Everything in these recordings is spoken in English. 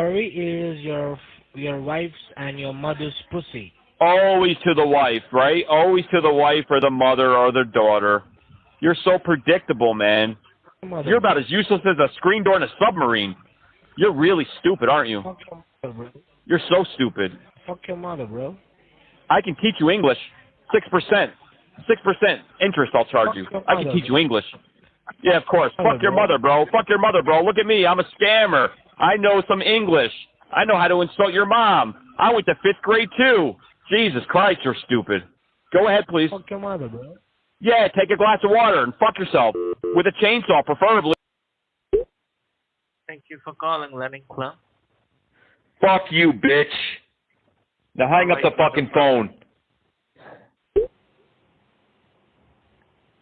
story is your wife's and your mother's pussy. Always to the wife, right? Always to the wife or the mother or the daughter. You're so predictable, man. Mother. You're about as useless as a screen door in a submarine. You're really stupid, aren't you? Fuck your mother, bro. You're so stupid. Fuck your mother, bro. I can teach you English. 6%. 6% interest I'll charge you. I can teach you English. Yeah, of course. Fuck your mother, bro. Fuck your mother, bro. Look at me. I'm a scammer. I know some English. I know how to insult your mom. I went to 5th grade, too. Jesus Christ, you're stupid. Go ahead, please. Fuck your mother, bro. Yeah, take a glass of water and fuck yourself. With a chainsaw, preferably. Thank you for calling Learning Club. Fuck you, bitch. Now hang up the fucking phone.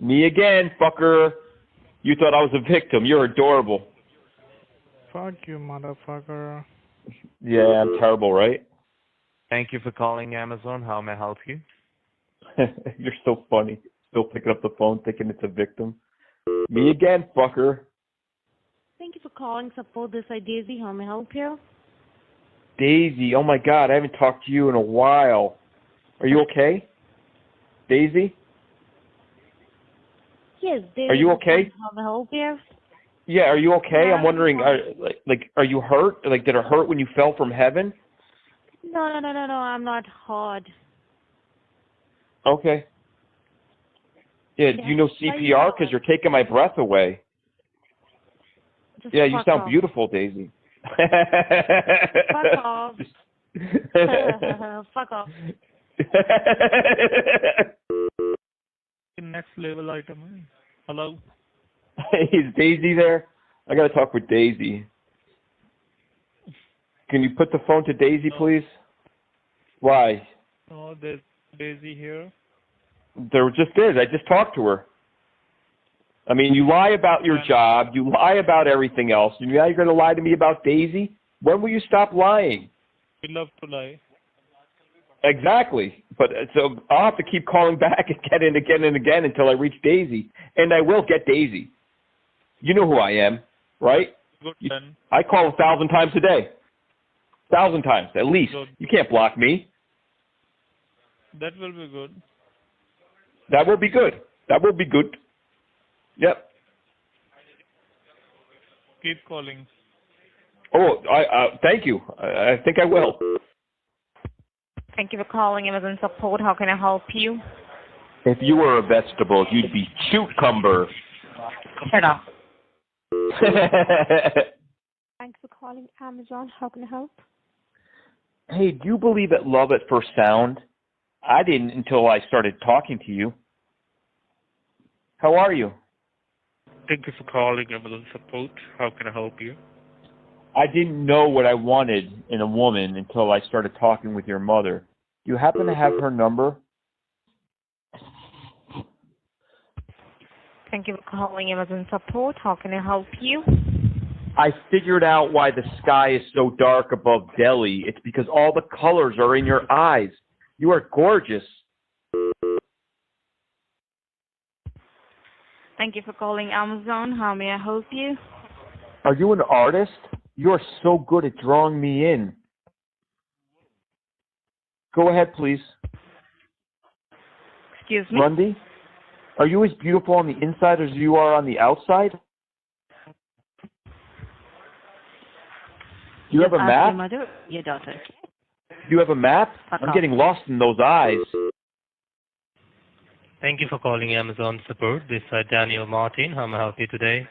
Me again, fucker. You thought I was a victim. You're adorable. Fuck you, motherfucker. Yeah, I'm terrible, right? Thank you for calling Amazon. How may I help you? You're so funny. Still picking up the phone thinking it's a victim. Me again, fucker. Thank you for calling support. This is Daisy. How may I help you? Daisy, oh my God, I haven't talked to you in a while. Are you okay? Daisy? Yes, Daisy. Are you okay? How may I help you? Yeah, are you okay? I'm wondering, are you hurt? Like, did it hurt when you fell from heaven? No, I'm not hard. Okay. Yeah, do you know CPR? Because you're taking my breath away. Just yeah, you sound off. beautiful, Daisy. Fuck off. Fuck off. Next level item. Hello? Hey, is Daisy there? I got to talk with Daisy. Can you put the phone to Daisy, please? Why? Oh, there's Daisy here. There just is. I just talked to her. I mean, you lie about your job. You lie about everything else. And now you're going to lie to me about Daisy? When will you stop lying? We love to lie. Exactly. But so I'll have to keep calling back again and again until I reach Daisy. And I will get Daisy. You know who I am, right? Good then. I call 1,000 times a day. 1,000 times, at least. Good. You can't block me. That will be good. That will be good. That will be good. Yep. Keep calling. Oh, thank you. I think I will. Thank you for calling Amazon support. How can I help you? If you were a vegetable, you'd be cucumber. Shut up. Thanks for calling Amazon. How can I help? Hey, do you believe in love at first sound? I didn't until I started talking to you. How are you? Thank you for calling Amazon support. How can I help you? I didn't know what I wanted in a woman until I started talking with your mother. Do you happen to have her number? Thank you for calling Amazon support. How can I help you? I figured out why the sky is so dark above Delhi. It's because all the colors are in your eyes. You are gorgeous. Thank you for calling Amazon. How may I help you? Are you an artist? You are so good at drawing me in. Go ahead, please. Excuse me? Lundy, are you as beautiful on the inside as you are on the outside? Do you have a map? Your mother, your daughter. Do you have a map? I'm getting lost in those eyes. Thank you for calling Amazon support. This is Daniel Martin. How may I help you today?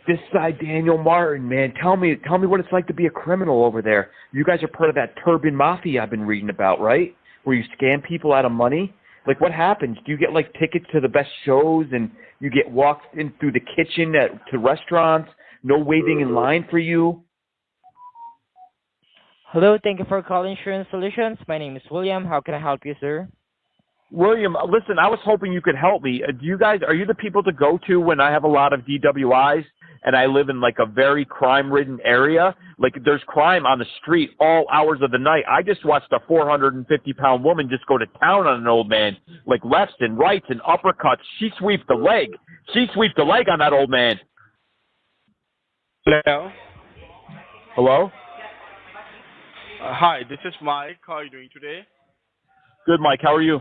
This side, Daniel Martin, man. Tell me what it's like to be a criminal over there. You guys are part of that turban mafia I've been reading about, right? Where you scam people out of money? Like, what happens? Do you get, like, tickets to the best shows and you get walked in through the kitchen to restaurants? No waiting in line for you? Hello, thank you for calling Insurance Solutions. My name is William. How can I help you, sir? William, listen, I was hoping you could help me. Are you the people to go to when I have a lot of DWIs and I live in like a very crime-ridden area? Like there's crime on the street all hours of the night. I just watched a 450-pound woman just go to town on an old man, like lefts and rights and uppercuts. She sweeped the leg. She sweeped the leg on that old man. Hello? Hello? Hi, this is Mike. How are you doing today? Good, Mike. How are you?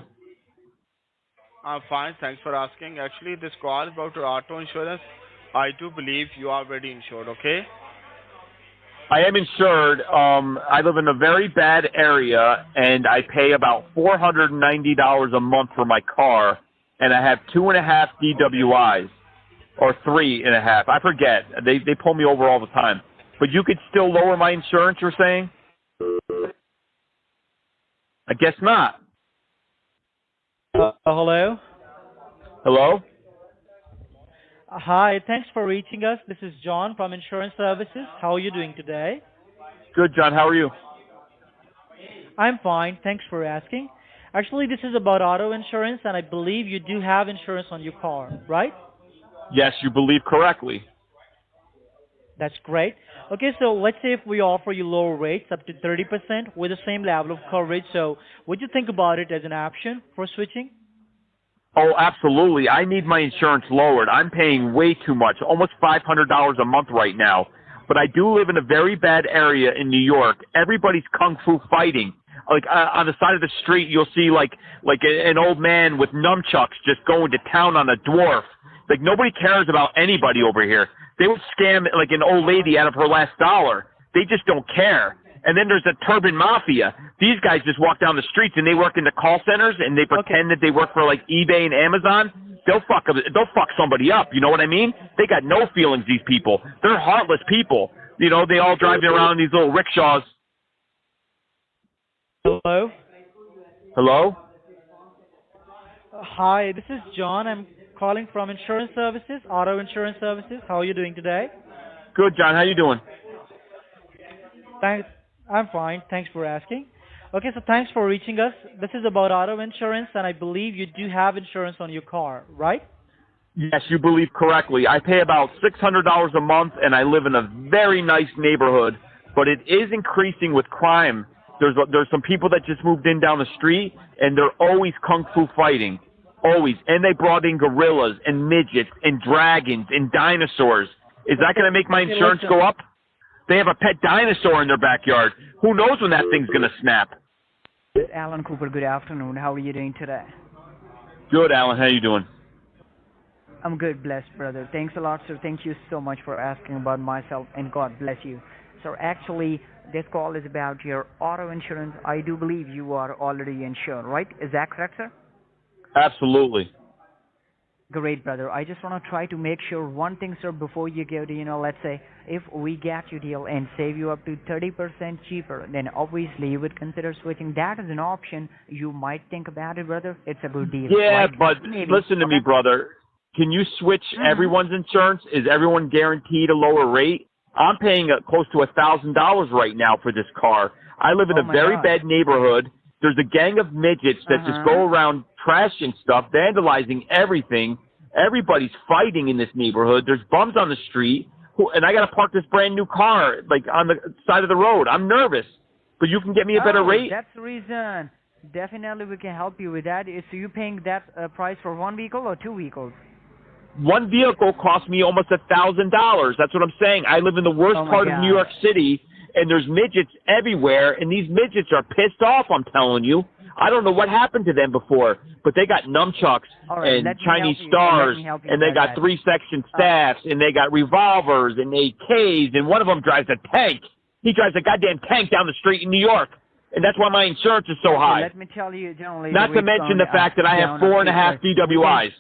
I'm fine. Thanks for asking. Actually, this call is about your auto insurance. I do believe you are already insured, okay? I am insured. I live in a very bad area, and I pay about $490 a month for my car, and I have 2.5 DWIs, or 3.5. I forget. They pull me over all the time. But you could still lower my insurance, you're saying? I guess not. Hello. Hello? Hi, thanks for reaching us. This is John from Insurance Services. How are you doing today? Good, John. How are you? I'm fine. Thanks for asking. Actually, this is about auto insurance, and I believe you do have insurance on your car, right? Yes, you believe correctly. That's great. Okay, so let's say if we offer you lower rates up to 30% with the same level of coverage, so would you think about it as an option for switching? Oh, absolutely. I need my insurance lowered. I'm paying way too much, almost $500 a month right now. But I do live in a very bad area in New York. Everybody's kung fu fighting. Like on the side of the street, you'll see like an old man with nunchucks just going to town on a dwarf. Like nobody cares about anybody over here. They would scam like an old lady out of her last dollar. They just don't care. And then there's a turban mafia. These guys just walk down the streets and they work in the call centers and they pretend that they work for like eBay and Amazon. They'll fuck somebody up. You know what I mean? They got no feelings. These people. They're heartless people. You know, they all driving around in these little rickshaws. Hello. Hello. Hi, this is John. I'm calling from Insurance Services, Auto Insurance Services. How are you doing today? Good, John. How you doing? Thanks. I'm fine. Thanks for asking. Okay, so thanks for reaching us. This is about auto insurance, and I believe you do have insurance on your car, right? Yes, you believe correctly. I pay about $600 a month, and I live in a very nice neighborhood, but it is increasing with crime. There's some people that just moved in down the street, and they're always kung fu fighting, always. And they brought in gorillas and midgets and dragons and dinosaurs. Is that going to make my insurance go up? They have a pet dinosaur in their backyard. Who knows when that thing's going to snap? Alan Cooper, good afternoon. How are you doing today? Good, Alan. How you doing? I'm good, blessed, brother. Thanks a lot, sir. Thank you so much for asking about myself, and God bless you. So actually, this call is about your auto insurance. I do believe you are already insured, right? Is that correct, sir? Absolutely. Great, brother. I just want to try to make sure one thing, sir, before you go to, let's say, if we get you deal and save you up to 30% cheaper, then obviously you would consider switching. That is an option. You might think about it, brother. It's a good deal. Yeah, right? but maybe. Listen to me, brother. Can you switch everyone's insurance? Is everyone guaranteed a lower rate? I'm paying close to $1,000 right now for this car. I live in a very bad neighborhood. There's a gang of midgets that just go around trashing stuff, vandalizing everything. Everybody's fighting in this neighborhood. There's bums on the street, and I got to park this brand new car like on the side of the road. I'm nervous, but you can get me a better rate. That's the reason. Definitely, we can help you with that. So you paying that price for one vehicle or two vehicles? One vehicle cost me almost $1,000. That's what I'm saying. I live in the worst part of New York City, and there's midgets everywhere, and these midgets are pissed off, I'm telling you. I don't know what happened to them before, but they got nunchucks and Chinese stars, and they got three-section staffs, and they got revolvers and AKs, and one of them drives a tank. He drives a goddamn tank down the street in New York, and that's why my insurance is so high. Let me tell you, generally, not to mention the fact that I have 4.5 DWIs.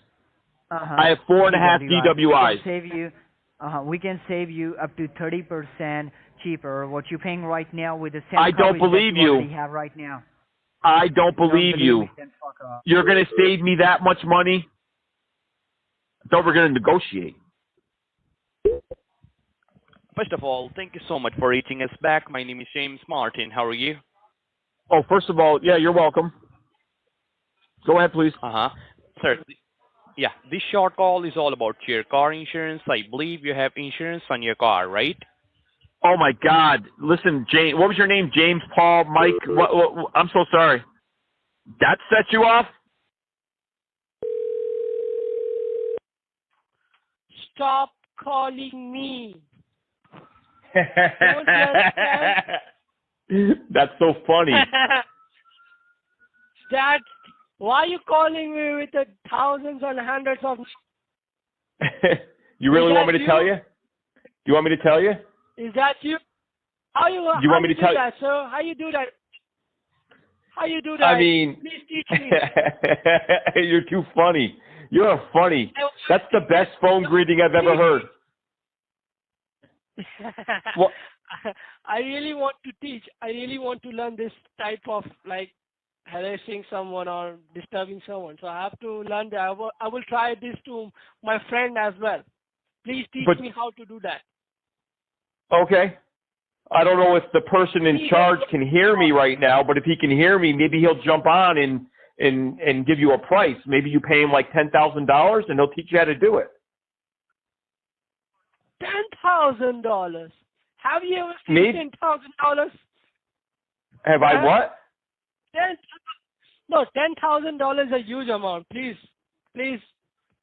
I have 4.5 DWIs. We can save you up to 30% cheaper. What you're paying right now with the same I don't believe you already have right now. I don't believe you. You're going to save me that much money? I thought we're going to negotiate. First of all, thank you so much for reaching us back. My name is James Martin. How are you? Oh, first of all, yeah, you're welcome. Go ahead, please. Sir, yeah, this short call is all about your car insurance. I believe you have insurance on your car, right? Oh, my God. Listen, James, what was your name? James, Paul, Mike? What, I'm so sorry. That set you off? Stop calling me. Don't let That's so funny. Dad, why are you calling me with the thousands and hundreds of... You really Is want me that to tell you? you? You want me to tell you? Is that you? How you want me to do tell you? that, sir? How you do that? How you do that? I mean, Please teach me. you're too funny. You're funny. That's the best phone greeting I've ever heard. What? I really want to teach. I really want to learn this type of like harassing someone or disturbing someone. So I have to learn that. I will try this to my friend as well. Please teach me how to do that. Okay. I don't know if the person in charge can hear me right now, but if he can hear me, maybe he'll jump on and give you a price. Maybe you pay him like $10,000 and he'll teach you how to do it. $10,000. Have you ever seen $10,000? Have I what? No, $10,000 is a huge amount. Please,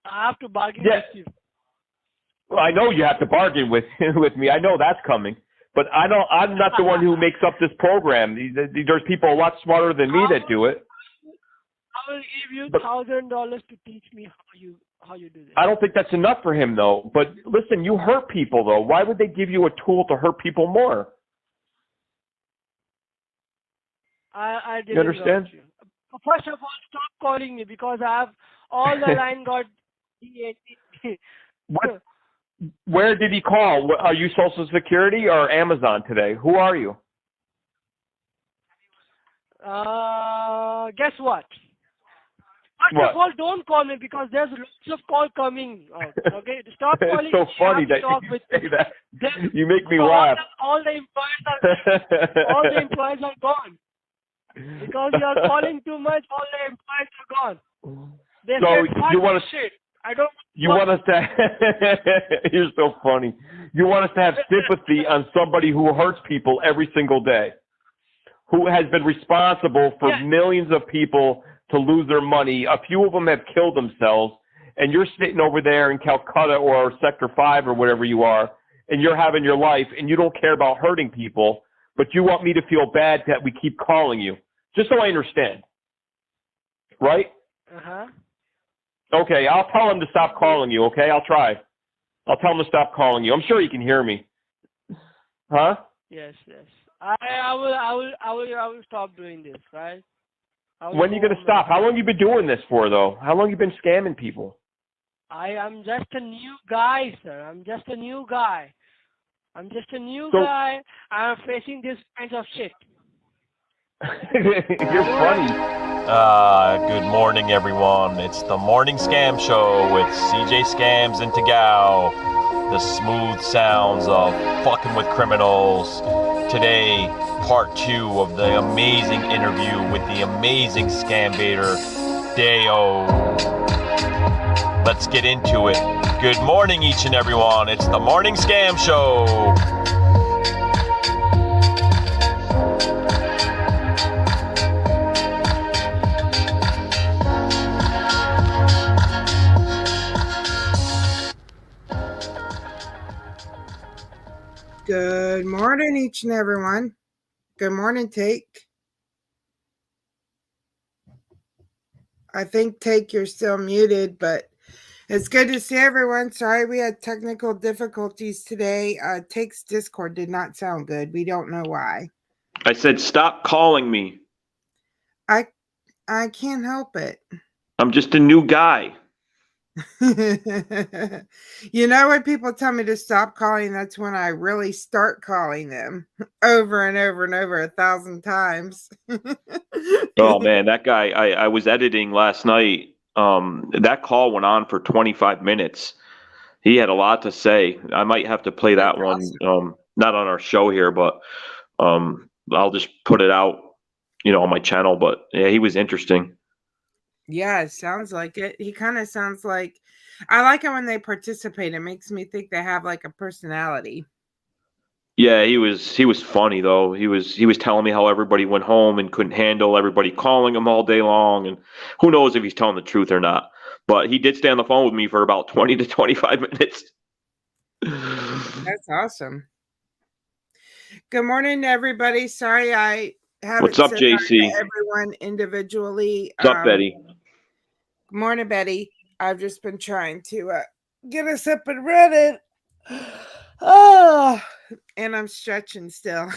I have to bargain with you. Well, I know you have to bargain with me. I know that's coming. But I'm not the one who makes up this program. There's people a lot smarter than me that do it. I will give you $1,000 to teach me how you do this. I don't think that's enough for him, though. But listen, you hurt people, though. Why would they give you a tool to hurt people more? I didn't You understand? You. First of all, stop calling me because I have all the line got What? Where did he call? Are you Social Security or Amazon today? Who are you? Guess what? First of all, don't call me because there's lots of call coming out. Okay, stop calling. It's so funny that you say that. You make me laugh. All the employees are gone because you are calling too much. All the employees are gone. They So you want to shit. I don't. You want us to? You're so funny. You want us to have sympathy on somebody who hurts people every single day, who has been responsible for millions of people to lose their money. A few of them have killed themselves, and you're sitting over there in Calcutta or Sector 5 or whatever you are, and you're having your life, and you don't care about hurting people, but you want me to feel bad that we keep calling you, just so I understand. Right? Uh-huh. Okay, I'll tell him to stop calling you, okay? I'll try. I'll tell him to stop calling you. I'm sure he can hear me. Huh? Yes. I will stop doing this, right? When are you going to stop? How long have you been doing this for, though? How long have you been scamming people? I am just a new guy, sir. I'm just a new guy. I'm facing this kind of shit. You're funny. Good morning, everyone. It's the Morning Scam Show with CJ Scams and TAGOW. The smooth sounds of fucking with criminals. Today, part 2 of the amazing interview with the amazing scambaiter, DEYO. Let's get into it. Good morning, each and everyone. It's the Morning Scam Show. Good morning, each and everyone. Good morning, Take. I think, Take, you're still muted, but it's good to see everyone. Sorry we had technical difficulties today. Take's Discord did not sound good. We don't know why. I said stop calling me. I can't help it. I'm just a new guy. You know, when people tell me to stop calling, that's when I really start calling them over and over and over 1,000 times. Oh man, that guy, I was editing last night. That call went on for 25 minutes. He had a lot to say. I might have to play that one. Not on our show here, but I'll just put it out, on my channel. But yeah, he was interesting. Yeah, it sounds like it. He kind of sounds like, I like it when they participate. It makes me think they have like a personality. Yeah, he was funny though. He was telling me how everybody went home and couldn't handle everybody calling him all day long, and who knows if he's telling the truth or not. But he did stay on the phone with me for about 20 to 25 minutes. That's awesome. Good morning, everybody. Sorry I haven't What's up, said hi JC? to everyone individually. What's up, Betty? Good morning, Betty. I've just been trying to get us up and running. Oh, and I'm stretching still.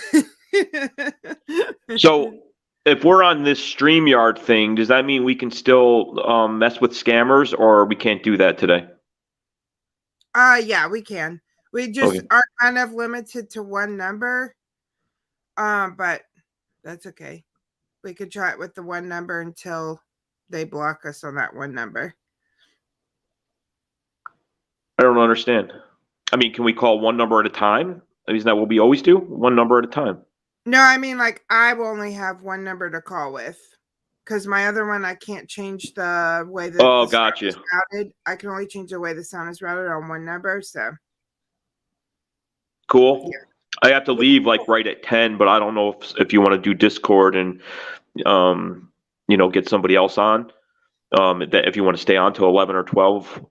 So, if we're on this StreamYard thing, does that mean we can still mess with scammers, or we can't do that today? Yeah, we can. We just Okay. are kind of limited to one number. But that's okay. We could try it with the one number until they block us on that one number. I don't understand. I mean, can we call one number at a time? Isn't that what we always do? One number at a time. No, I mean, like, I will only have one number to call with. Because my other one, I can't change the way that the sound gotcha. is routed. I can only change the way the sound is routed on one number, so. Cool. Yeah. I have to leave like right at 10, but I don't know if you want to do Discord and get somebody else on. That if you want to stay on till 11 or 12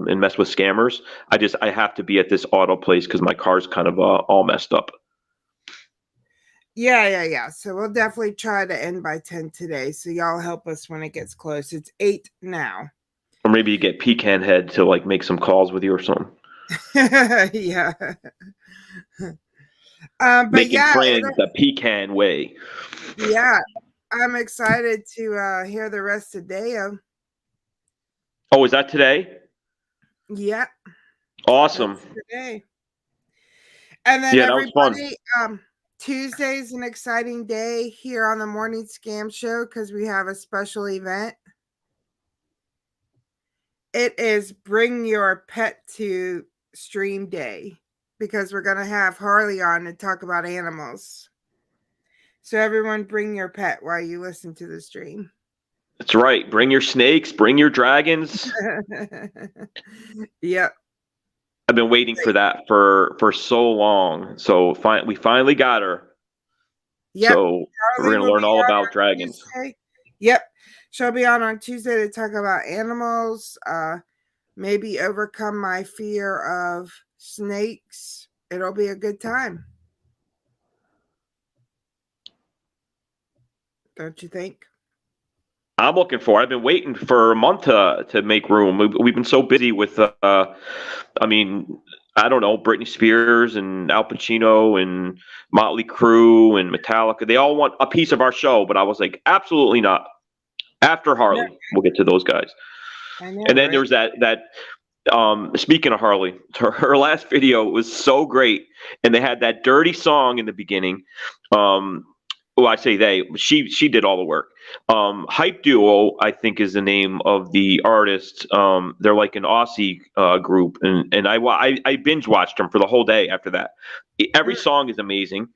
and mess with scammers. I have to be at this auto place because my car's kind of all messed up. Yeah. So we'll definitely try to end by 10 today. So y'all help us when it gets close. It's 8 now. Or maybe you get Pecan Head to like make some calls with you or something. Yeah. But Making yeah, friends the Pecan way. Yeah, I'm excited to hear the rest of DEYO. Oh, is that today? Yeah. Awesome. Today. And then Yeah, that was fun. everybody, Tuesday's an exciting day here on the Morning Scam Show because we have a special event. It is Bring Your Pet to Stream Day because we're going to have Harley on to talk about animals. So everyone bring your pet while you listen to the stream. That's right. Bring your snakes, bring your dragons. Yep. I've been waiting for that for so long. So we finally got her. Yep. So we're going to learn all about dragons. Tuesday. Yep. She'll be on Tuesday to talk about animals, maybe overcome my fear of snakes. It'll be a good time. Don't you think? I'm looking for it. I've been waiting for a month to make room. We've been so busy with, I don't know, Britney Spears and Al Pacino and Motley Crue and Metallica. They all want a piece of our show, but I was like, absolutely not. After Harley, we'll get to those guys. I know, and then there was that speaking of Harley, her last video was so great, and they had that dirty song in the beginning. I say she did all the work. Hype Duo, I think, is the name of the artist. They're like an Aussie group, and I binge watched them for the whole day after that. Every song is amazing.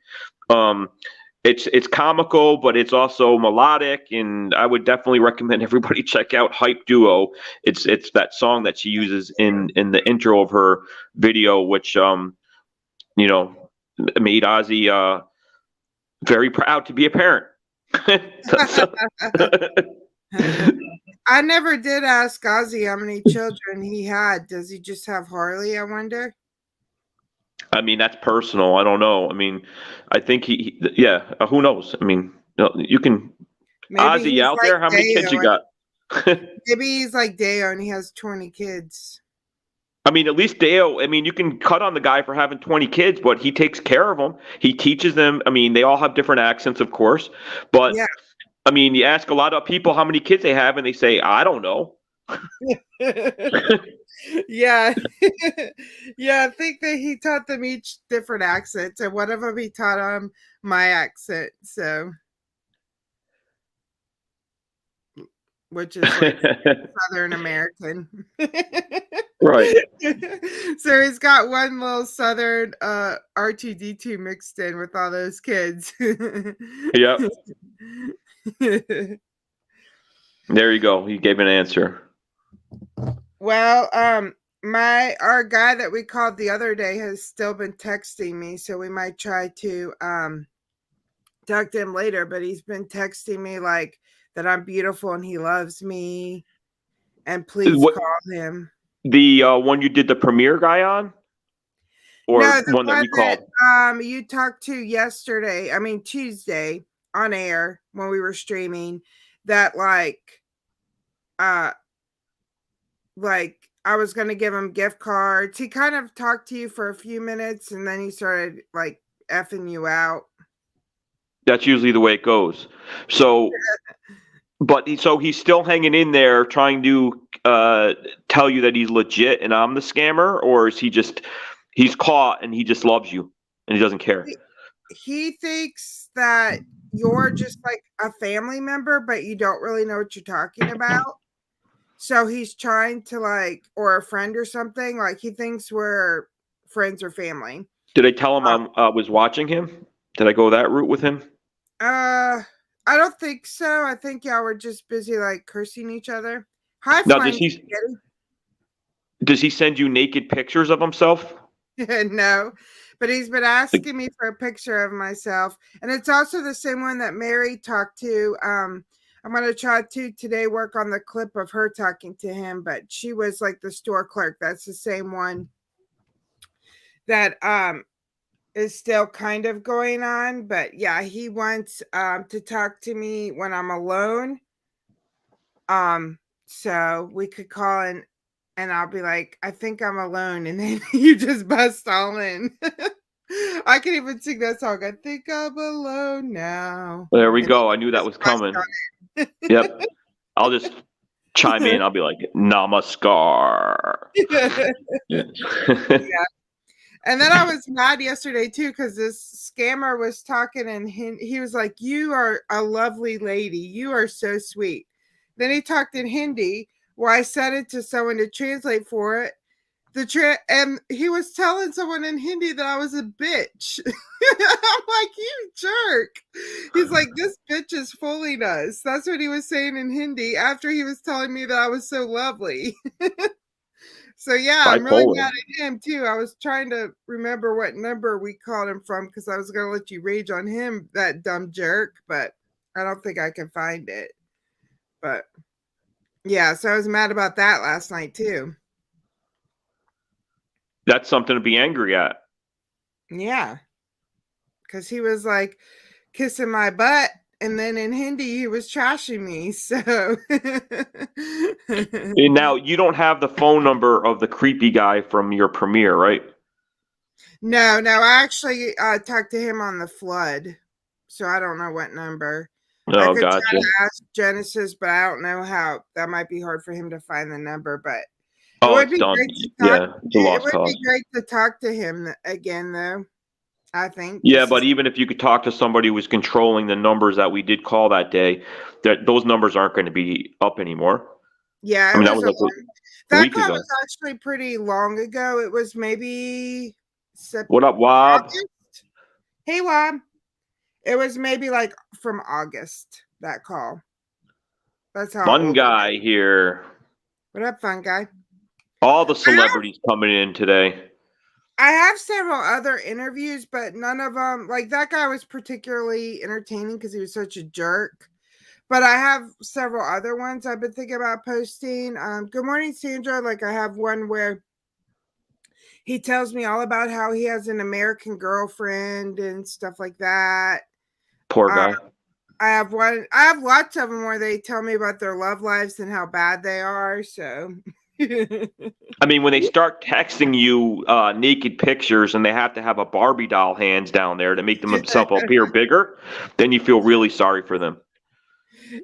It's comical, but it's also melodic, and I would definitely recommend everybody check out Hype Duo. It's that song that she uses in the intro of her video, which made Ozzy very proud to be a parent. I never did ask Ozzy how many children he had. Does he just have Harley, I wonder? I mean, that's personal. I don't know. I mean, I think who knows? I mean, you can. Maybe Ozzy out like there, how many kids you got? Maybe he's like DEYO and he has 20 kids. I mean, at least DEYO, you can cut on the guy for having 20 kids, but he takes care of them. He teaches them. I mean, they all have different accents, of course. But, yeah. I mean, you ask a lot of people how many kids they have, and they say, I don't know. Yeah. Yeah, I think that he taught them each different accents, and one of them he taught them my accent, so. Which is like Southern American. Right. So he's got one little Southern R2D2 mixed in with all those kids. Yep. There you go. He gave an answer. Well, our guy that we called the other day has still been texting me, so we might try to talk to him later, but he's been texting me like that I'm beautiful and he loves me, and please call him. The one you did the premiere guy on? or No, the one that we called? you talked to yesterday, I mean Tuesday on air when we were streaming, that like I was gonna give him gift cards. He kind of talked to you for a few minutes and then he started like effing you out. That's usually the way it goes. So, but he's still hanging in there, trying to tell you that he's legit and I'm the scammer, or is he's caught and he just loves you and he doesn't care? He thinks that you're just like a family member, but you don't really know what you're talking about. So he's trying to like, or a friend or something. Like he thinks we're friends or family. Did I tell him I was watching him? Did I go that route with him? I don't think so. I think y'all were just busy like cursing each other. Hi, Now, fine. does he send you naked pictures of himself? No, but he's been asking me for a picture of myself, and it's also the same one that Mary talked to. I'm going to try to today work on the clip of her talking to him, but she was like the store clerk. That's the same one that is still kind of going on. But yeah, he wants to talk to me when I'm alone. So we could call in and I'll be like, I think I'm alone, and then you just bust all in. I can even sing that song. I think I'm alone now. There we go. I knew that was coming. Yep. I'll just chime in. I'll be like, Namaskar. Yeah. And then I was mad yesterday too because this scammer was talking and he was like, "You are a lovely lady. You are so sweet." Then he talked in Hindi where I sent it to someone to translate for it. And he was telling someone in Hindi that I was a bitch. I'm like, you jerk. He's like, this bitch is fooling us. That's what he was saying in Hindi after he was telling me that I was so lovely. So yeah, I'm really mad at him too. I was trying to remember what number we called him from because I was going to let you rage on him, that dumb jerk, but I don't think I can find it. But yeah, so I was mad about that last night too. That's something to be angry at. Yeah. Because he was like kissing my butt, and then in Hindi he was trashing me. So And now you don't have the phone number of the creepy guy from your premiere, right? No, I actually talked to him on the flood. So I don't know what number. I could try to ask Genesis, but I don't know how. That might be hard for him to find the number, but it would be great to talk. It's a lost cause. It would be great to talk to him again, though. I think. Yeah, but even if you could talk to somebody who was controlling the numbers that we did call that day, those numbers aren't going to be up anymore. Yeah, I mean, that was like a week call ago. was actually pretty long ago. It was maybe What up, Wob? August? Hey, Wob. It was maybe like from August, that call. That's how. Fun guy here. What up, fun guy? All the celebrities coming in today. I have several other interviews, but none of them, like that guy was particularly entertaining because he was such a jerk. But I have several other ones I've been thinking about posting. Good morning, Sandra. Like I have one where he tells me all about how he has an American girlfriend and stuff like that. Poor guy. I have lots of them where they tell me about their love lives and how bad they are. So I mean, when they start texting you naked pictures and they have to have a Barbie doll hands down there to make themselves appear bigger, then you feel really sorry for them.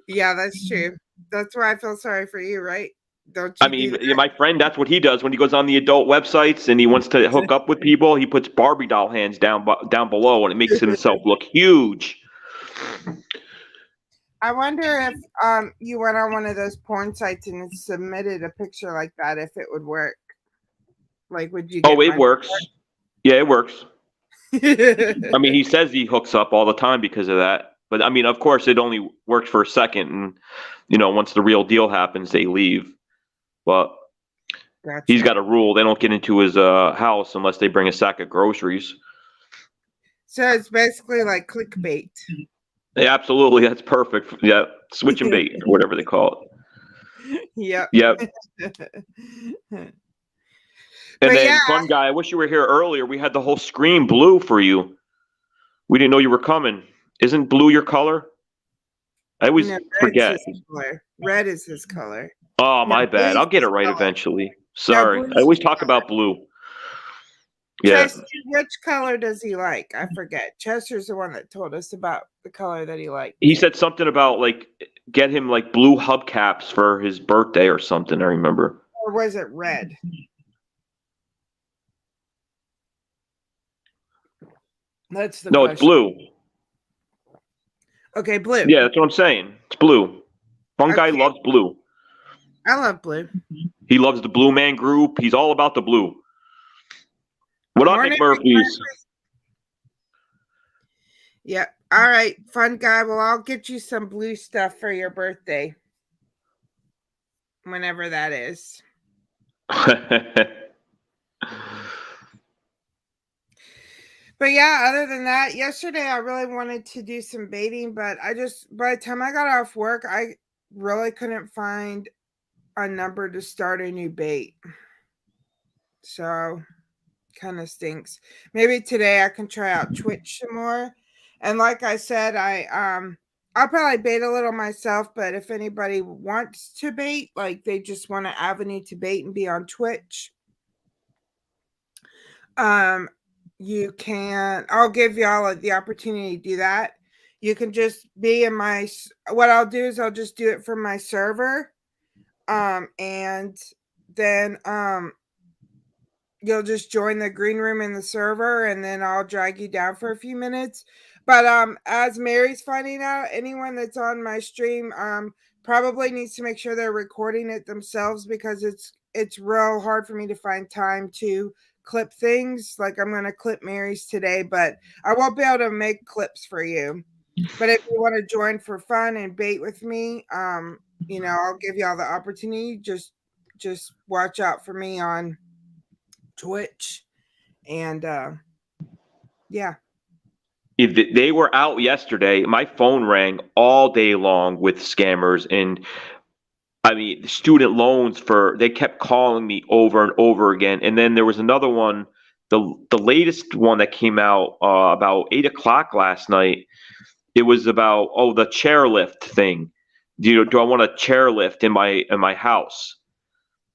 Yeah, that's true. That's why I feel sorry for you, right? Don't you? I mean, my friend, that's what he does when he goes on the adult websites and he wants to hook up with people. He puts Barbie doll hands down below, and it makes himself look huge. I wonder if you went on one of those porn sites and submitted a picture like that, if it would work. Like, would you? Oh, it works. Yeah, it works. I mean, he says he hooks up all the time because of that. But I mean, of course, it only works for a second, and once the real deal happens, they leave. But he's got a rule: they don't get into his house unless they bring a sack of groceries. So it's basically like clickbait. Yeah, absolutely. That's perfect. Yeah, switch and bait, or whatever they call it. Yep. Yep. And But then, yeah, fun guy, I wish you were here earlier. We had the whole screen blue for you. We didn't know you were coming. Isn't blue your color? I always no, red's forget. his color. Red is his color. Oh, No, my bad. blue's I'll get it his right color. eventually. No, Sorry. blue's I always his talk color. about blue. Yeah. Chester, which color does he like? I forget. Chester's the one that told us about the color that he liked. He said something about, like, get him, like, blue hubcaps for his birthday or something, I remember. Or was it red? That's the No, question. it's blue. Okay, blue. Yeah, that's what I'm saying. It's blue. Fun guy Okay. loves blue. I love blue. He loves the Blue Man Group. He's all about the blue. What up, Morning, McMurphys? Yeah. All right, fun guy. Well, I'll get you some blue stuff for your birthday. Whenever that is. But yeah, other than that, yesterday I really wanted to do some baiting, but by the time I got off work, I really couldn't find a number to start a new bait. So kind of stinks. Maybe today I can try out Twitch some more. And like I said, I'll probably bait a little myself, but if anybody wants to bait, like they just want an avenue to bait and be on Twitch, you can, I'll give y'all the opportunity to do that. You can just be in what I'll do is I'll just do it from my server. And then, you'll just join the green room in the server and then I'll drag you down for a few minutes. But, as Mary's finding out, anyone that's on my stream, probably needs to make sure they're recording it themselves because it's real hard for me to find time to clip things. Like I'm going to clip Mary's today, but I won't be able to make clips for you. But if you want to join for fun and bait with me, I'll give y'all the opportunity. Just watch out for me on Twitch. And yeah. They were out yesterday. My phone rang all day long with scammers, and I mean, the student loans they kept calling me over and over again. And then there was another one, the latest one that came out about 8 o'clock last night. It was about the chairlift thing. Do I want a chairlift in my house?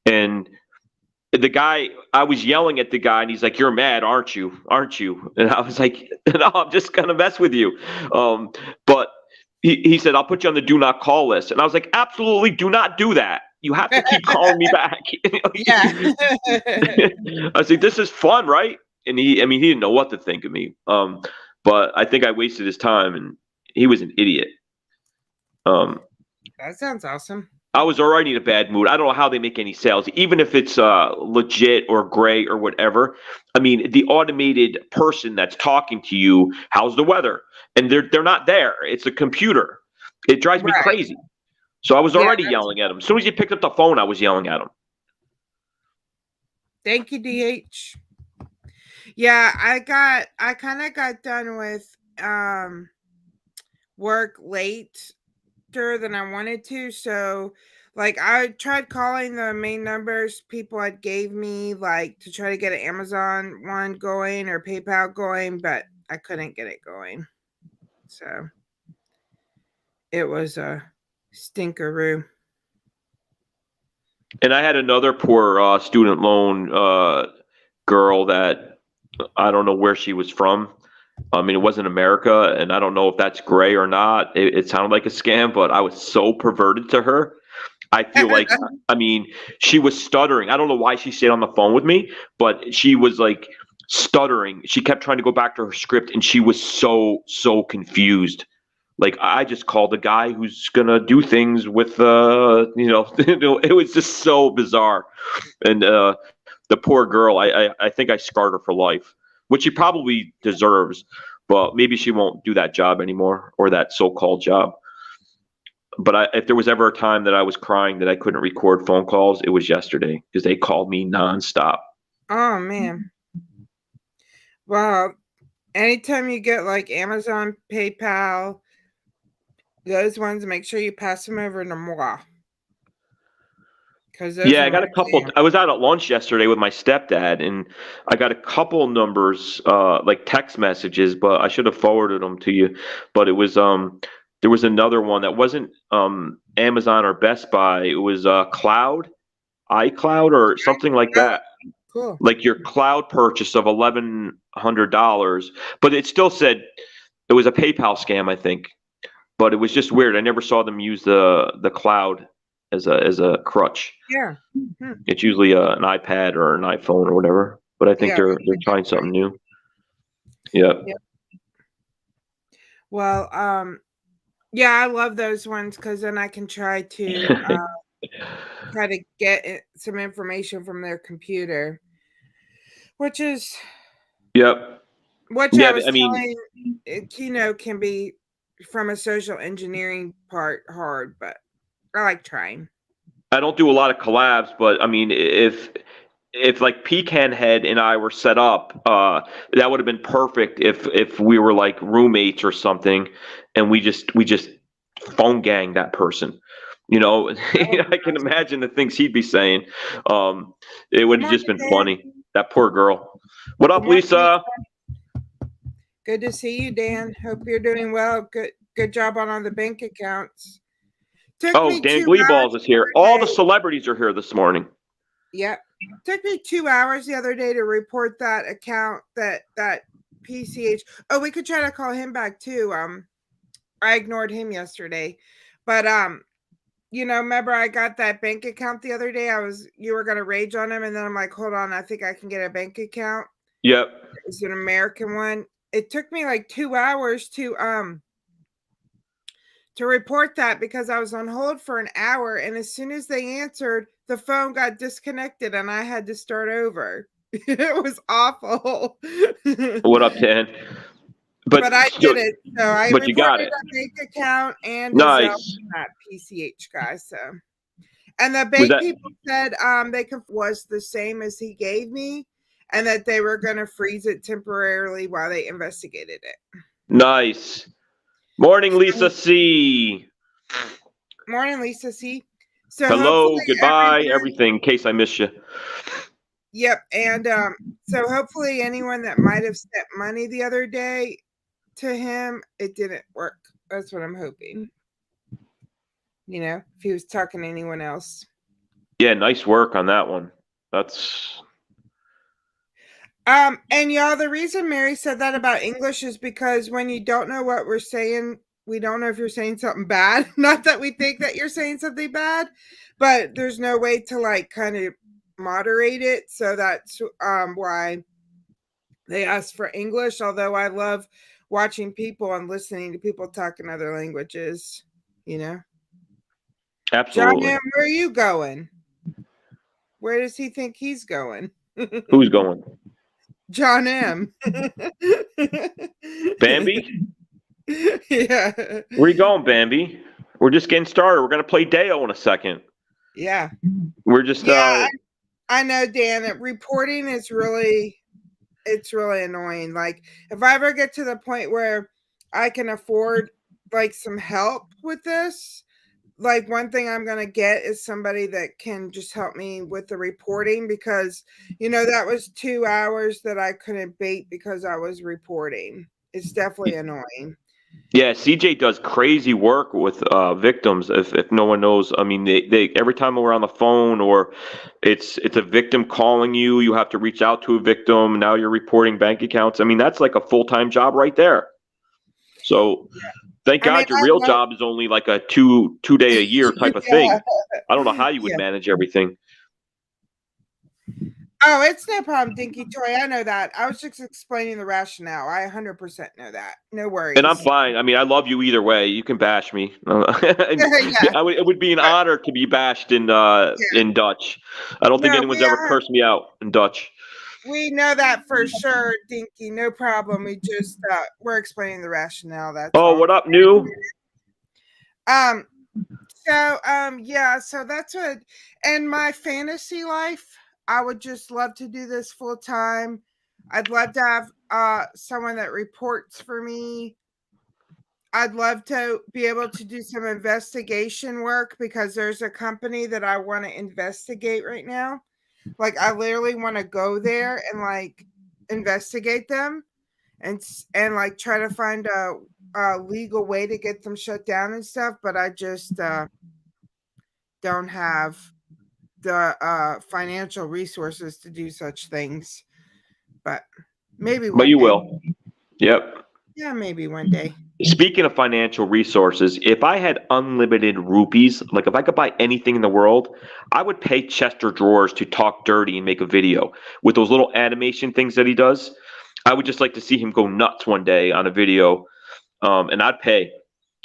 And the guy, I was yelling at the guy, and he's like, "You're mad, aren't you? Aren't you?" And I was like, "No, I'm just gonna mess with you." But he said, "I'll put you on the do not call list," and I was like, "Absolutely, do not do that. You have to keep calling me back." Yeah. I was like, "This is fun, right?" And he didn't know what to think of me. But I think I wasted his time, and he was an idiot. That sounds awesome. I was already in a bad mood. I don't know how they make any sales, even if it's legit or gray or whatever. I mean, the automated person that's talking to you, how's the weather? And they're not there. It's a computer. It drives me crazy. So I was already yelling at him. As soon as he picked up the phone, I was yelling at him. Thank you, DH. Yeah, I kind of got done with work later than I wanted to. So like I tried calling the main numbers people had gave me, like to try to get an Amazon one going or PayPal going, but I couldn't get it going. So it was a stinkeroo. And I had another poor student loan girl that I don't know where she was from. I mean, it wasn't America, and I don't know if that's gray or not. It sounded like a scam, but I was so perverted to her. I feel like, I mean, she was stuttering. I don't know why she stayed on the phone with me, but she was like stuttering. She kept trying to go back to her script, and she was so confused. Like, I just called the guy who's gonna do things with, it was just so bizarre. And the poor girl, I think I scarred her for life, which she probably deserves, but maybe she won't do that job anymore, or that so-called job. But if there was ever a time that I was crying that I couldn't record phone calls, it was yesterday, because they called me nonstop. Oh man. Well, anytime you get like Amazon, PayPal, those ones, make sure you pass them over to moi. Because Yeah, I got a couple. I was out at lunch yesterday with my stepdad, and I got a couple numbers, like text messages, but I should have forwarded them to you. But it was there was another one that wasn't Amazon or Best Buy. It was iCloud or something like that. Cool. Like your cloud purchase of $1,100, but it still said it was a PayPal scam, I think. But it was just weird. I never saw them use the cloud as a crutch. Yeah. It's usually an iPad or an iPhone or whatever. But I think Yeah. they're trying something new. Yeah. Well, yeah, I love those ones because then I can try to get some information from their computer, which is Yep. which Yeah, I was I mean, telling Kino can be from a social engineering part hard, but I like trying. I don't do a lot of collabs, but I mean, if like Pecan Head and I were set up, that would have been perfect if we were like roommates or something, and we just phone gang that person. You know, I can imagine the things he'd be saying. It would have just been funny. That poor girl. What up, Lisa? Good to see you, Dan. Hope you're doing well. Good job on the bank accounts. Oh, Dan Gleeballs is here. All the celebrities are here this morning. Yep. Took me 2 hours the other day to report that account that PCH. Oh, we could try to call him back too. I ignored him yesterday. But remember I got that bank account the other day. You were gonna rage on him, and then I'm like, hold on, I think I can get a bank account. Yep. It's an American one. It took me like 2 hours to report that because I was on hold for an hour, and as soon as they answered, the phone got disconnected and I had to start over. It was awful. What up, Dan? But I did it. So I but you got reported it. a bank account and Nice. that PCH guy. So, and the bank people said was the same as he gave me, and that they were going to freeze it temporarily while they investigated it. Nice. Morning, Lisa C. Morning, Lisa C. So hello, goodbye, everything. In case I missed you. Yep, and so hopefully anyone that might have sent money the other day to him, it didn't work. That's what I'm hoping. If he was talking to anyone else. Yeah, nice work on that one. That's. And y'all, the reason Mary said that about English is because when you don't know what we're saying, we don't know if you're saying something bad. Not that we think that you're saying something bad, but there's no way to kind of moderate it. So that's why they ask for English. Although I love watching people and listening to people talk in other languages. Absolutely. John, where are you going? Where does he think he's going? Who's going? John M. Bambi? Yeah. Where you going, Bambi? We're just getting started. We're going to play DEYO in a second. Yeah. We're just... I know, Dan, that reporting is really annoying. Like, if I ever get to the point where I can afford, some help with this, one thing I'm going to get is somebody that can just help me with the reporting because, that was 2 hours that I couldn't bait because I was reporting. It's definitely annoying. Yeah, CJ does crazy work with victims. If no one knows, I mean, they every time we're on the phone or it's a victim calling you, you have to reach out to a victim. Now you're reporting bank accounts. I mean, that's like a full-time job right there. So thank God your real job is only like a two day a year type of thing. I don't know how you would manage everything. Oh, it's no problem, Dinky Toy. I know that. I was just explaining the rationale. I 100% know that. No worries. And I'm fine. I mean, I love you either way. You can bash me. It would be an honor to be bashed in Dutch. I don't think anyone's ever cursed me out in Dutch. We know that for sure, Dinky. No problem. We just we're explaining the rationale. That's all. What up, new? So that's what. And my fantasy life, I would just love to do this full time. I'd love to have someone that reports for me. I'd love to be able to do some investigation work because there's a company that I want to investigate right now. Like I literally want to go there and like investigate them and like try to find a legal way to get them shut down and stuff, but I just don't have the financial resources to do such things. But maybe one But you day. will. Yep. Yeah, maybe one day. Speaking of financial resources, if I had unlimited rupees, like if I could buy anything in the world, I would pay Chester Drawers to talk dirty and make a video with those little animation things that he does. I would just like to see him go nuts one day on a video, and I'd pay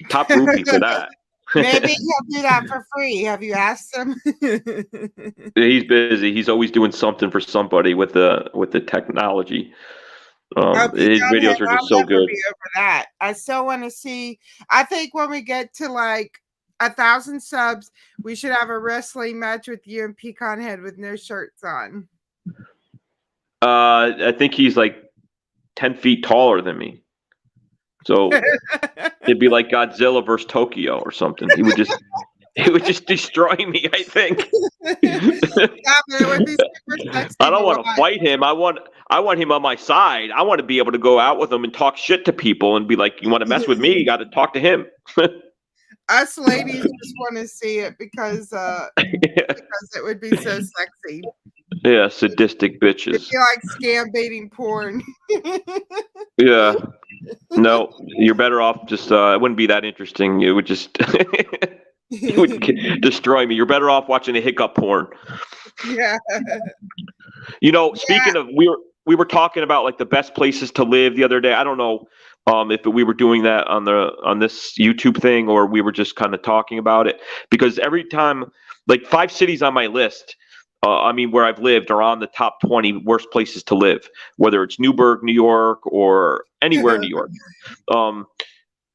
top rupee for that. Maybe he'll do that for free. Have you asked him? He's busy. He's always doing something for somebody with the technology. His videos are just so good. Be over that. I still want to see. I think when we get to like 1,000 subs, we should have a wrestling match with you and Pecan Head with no shirts on. I think he's like 10 feet taller than me. So it'd be like Godzilla versus Tokyo or something. He would just destroy me, I think. I don't want to fight him. I want him on my side. I want to be able to go out with him and talk shit to people and be like, you want to mess with me? You got to talk to him. Us ladies just want to see it because it would be so sexy. Yeah, sadistic bitches. It'd be like scam baiting porn. Yeah. No, you're better off just it wouldn't be that interesting. It would just it would destroy me. You're better off watching a hiccup porn. Yeah. You know, speaking of, we were talking about like the best places to live the other day. I don't know if we were doing that on this YouTube thing or we were just kind of talking about it, because every time, like 5 cities on my list, where I've lived are on the top 20 worst places to live, whether it's Newburgh, New York, or anywhere in New York.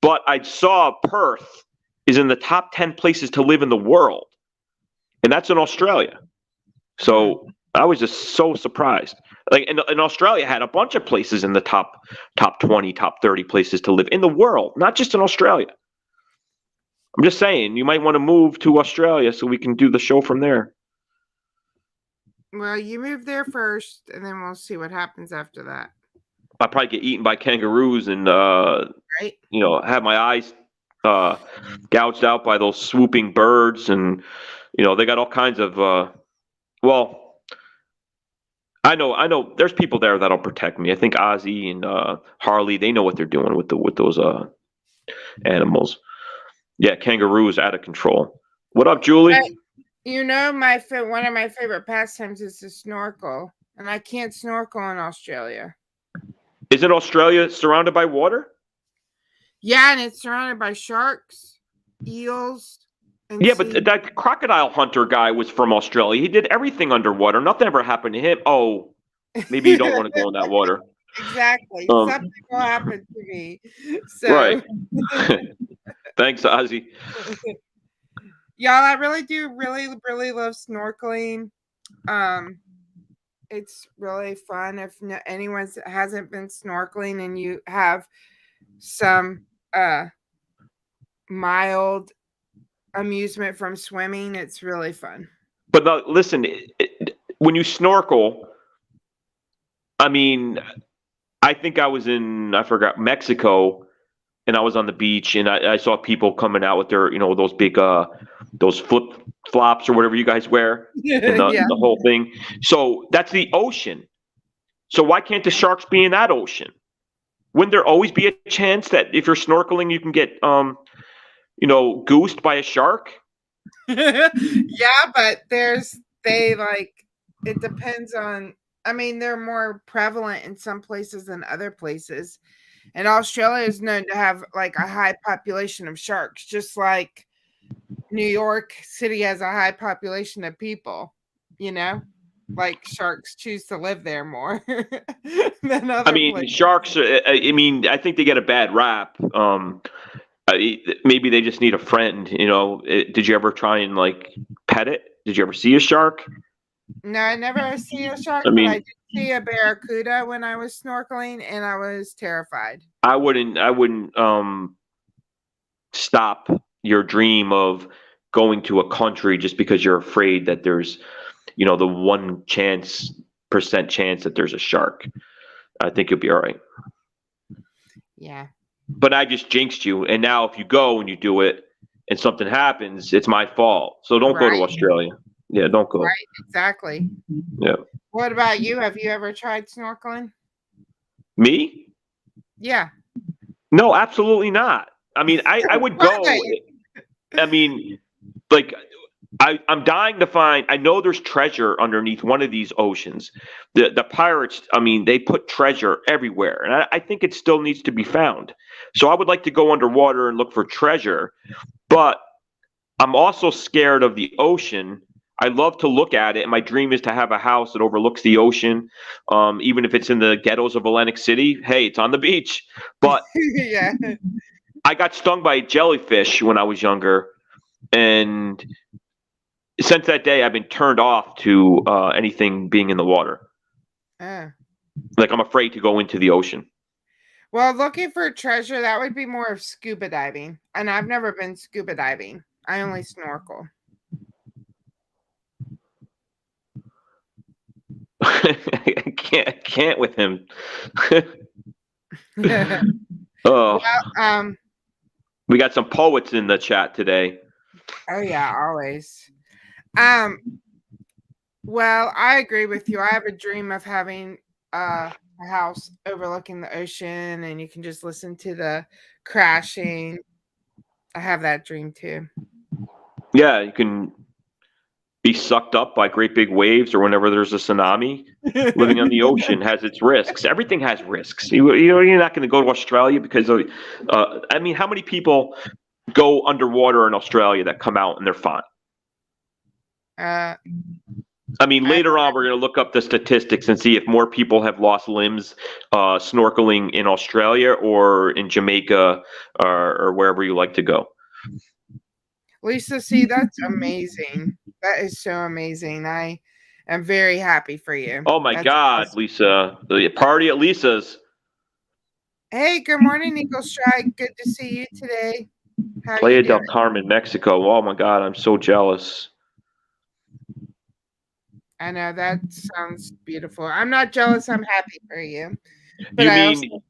But I saw Perth is in the top 10 places to live in the world, and that's in Australia. So I was just so surprised. Like, and Australia had a bunch of places in the top 20, top 30 places to live in the world, not just in Australia. I'm just saying, you might want to move to Australia so we can do the show from there. Well, you move there first, and then we'll see what happens after that. I'd probably get eaten by kangaroos and, right? Have my eyes gouged out by those swooping birds. And, they got all kinds of, I know there's people there that'll protect me. I think Ozzy and Harley, they know what they're doing with those animals. Yeah, kangaroos out of control. What up, Julie? One of my favorite pastimes is to snorkel, and I can't snorkel in Australia. Isn't Australia surrounded by water? Yeah, and it's surrounded by sharks, eels. Yeah, but that crocodile hunter guy was from Australia. He did everything underwater. Nothing ever happened to him. Oh, maybe you don't want to go in that water. Exactly. Something will happen to me. So. Right. Thanks, Ozzy. Y'all, I really do really love snorkeling. It's really fun. If anyone hasn't been snorkeling and you have some mild amusement from swimming, it's really fun. But now, listen, when you snorkel, I think I was in, Mexico, and I was on the beach, and I saw people coming out with their, those big, those flip flops or whatever you guys wear, and the whole thing. So that's the ocean. So why can't the sharks be in that ocean? Wouldn't there always be a chance that if you're snorkeling, you can get, goosed by a shark? Yeah, but it depends on, they're more prevalent in some places than other places. And Australia is known to have like a high population of sharks, just like New York City has a high population of people, like sharks choose to live there more than other places. Sharks, I think they get a bad rap. Maybe they just need a friend, Did you ever try and pet it? Did you ever see a shark? No, I never see a shark, but I did see a barracuda when I was snorkeling, and I was terrified. I wouldn't stop your dream of going to a country just because you're afraid that there's, the 1% chance that there's a shark. I think you'll be all right. Yeah. But I just jinxed you, and now if you go and you do it and something happens, it's my fault. So don't go to Australia. Yeah, don't go. Right, exactly. Yeah. What about you? Have you ever tried snorkeling? Me? Yeah. No, absolutely not. I mean, I would go. I mean, like, I'm dying to find. I know there's treasure underneath one of these oceans. The pirates, I mean, they put treasure everywhere, and I think it still needs to be found. So I would like to go underwater and look for treasure, but I'm also scared of the ocean. I love to look at it, and my dream is to have a house that overlooks the ocean, even if it's in the ghettos of Atlantic City. Hey, it's on the beach. But yeah. I got stung by a jellyfish when I was younger, and since that day, I've been turned off to anything being in the water. Like, I'm afraid to go into the ocean. Well, looking for treasure, that would be more of scuba diving. And I've never been scuba diving. I only snorkel. I can't with him. Well, we got some poets in the chat today. Oh yeah, always. Well, I agree with you. I have a dream of having a house overlooking the ocean, and you can just listen to the crashing. I have that dream too. Yeah, you can be sucked up by great big waves, or whenever there's a tsunami. Living on the ocean has its risks. Everything has risks. You're not going to go to Australia because of. I mean, how many people go underwater in Australia that come out and they're fine? I mean, later on, we're going to look up the statistics and see if more people have lost limbs snorkeling in Australia or in Jamaica or wherever you like to go. Lisa, see, that's amazing. That is so amazing. I am very happy for you. Oh, my God, awesome. Lisa. The party at Lisa's. Hey, good morning, Eagle Strike. Good to see you today. How Playa you del doing? Carmen, Mexico. Oh, my God, I'm so jealous. I know, that sounds beautiful. I'm not jealous. I'm happy for you. But You mean,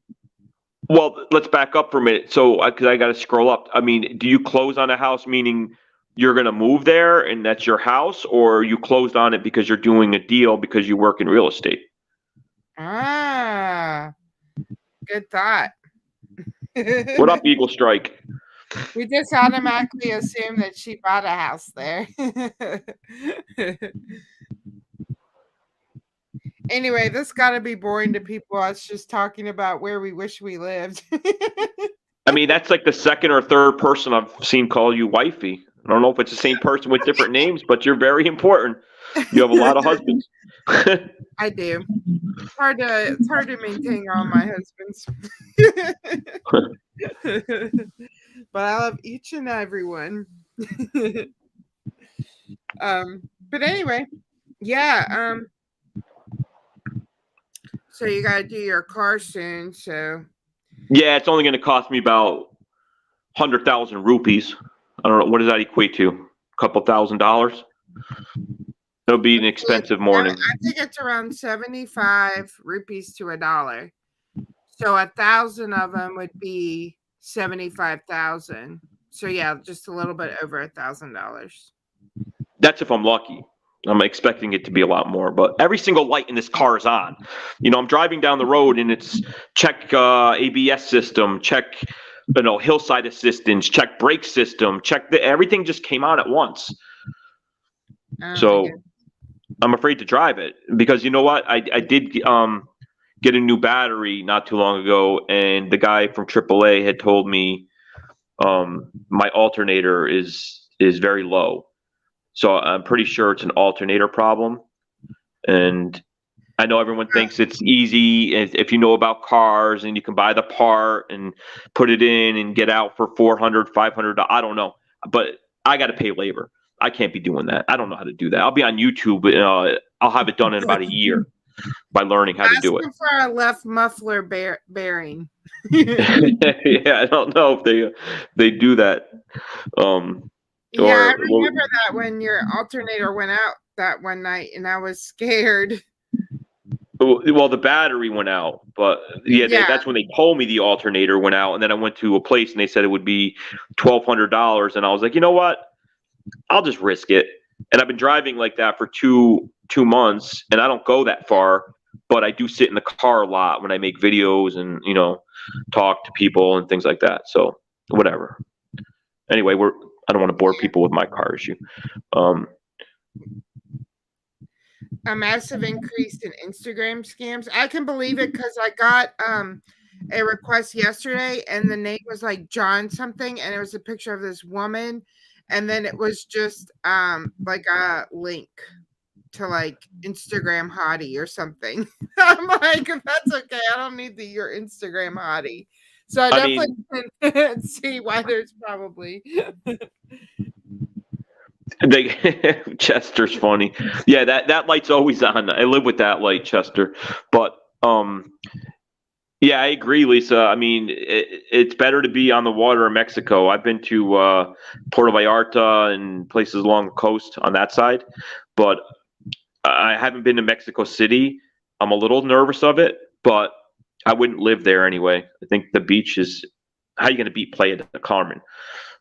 well, let's back up for a minute. So, because I got to scroll up. I mean, do you close on a house, meaning you're going to move there and that's your house, or you closed on it because you're doing a deal because you work in real estate? Good thought. What up, Eagle Strike? We just automatically assume that she bought a house there. Anyway, this got to be boring to people. Us just talking about where we wish we lived. I mean, that's like the second or third person I've seen call you wifey. I don't know if it's the same person with different names, but you're very important. You have a lot of husbands. I do. It's hard to maintain all my husbands. But I love each and every one. But anyway, yeah. So you got to do your car soon. So yeah, it's only going to cost me about 100,000 rupees. I don't know, what does that equate to? A couple $1,000. It'll be an expensive morning. I think it's around 75 rupees to $1. So 1,000 of them would be 75,000. So yeah, just a little bit over $1,000. That's if I'm lucky. I'm expecting it to be a lot more, but every single light in this car is on. I'm driving down the road and it's check ABS system, check hillside assistance, check brake system, everything just came on at once. So I'm afraid to drive it because you know what? I did get a new battery not too long ago, and the guy from AAA had told me my alternator is very low. So I'm pretty sure it's an alternator problem. And I know everyone thinks it's easy if you know about cars and you can buy the part and put it in and get out for $400, $500. I don't know. But I got to pay labor. I can't be doing that. I don't know how to do that. I'll be on YouTube. I'll have it done in about a year. by learning how to do it. Ask them for a left muffler bearing. Yeah, I don't know if they do that. Yeah, I or remember that when your alternator went out that one night, and I was scared. well, the battery went out, but yeah, that's when they told me the alternator went out, and then I went to a place and they said it would be $1,200, and I was like, you know what? I'll just risk it. And I've been driving like that for two months, and I don't go that far, but I do sit in the car a lot when I make videos and talk to people and things like that. So whatever. Anyway, I don't want to bore people with my car issue. A massive increase in Instagram scams. I can believe it because I got a request yesterday, and the name was like John something, and it was a picture of this woman, and then it was just like a link to like Instagram hottie or something. I'm like, if that's okay, I don't need your Instagram hottie. So I definitely can see why there's probably. Chester's funny. Yeah, that light's always on. I live with that light, Chester. But yeah, I agree, Lisa. I mean, it's better to be on the water in Mexico. I've been to Puerto Vallarta and places along the coast on that side, but I haven't been to Mexico City. I'm a little nervous of it, but I wouldn't live there anyway. I think the beach is. How are you going to beat Playa del Carmen?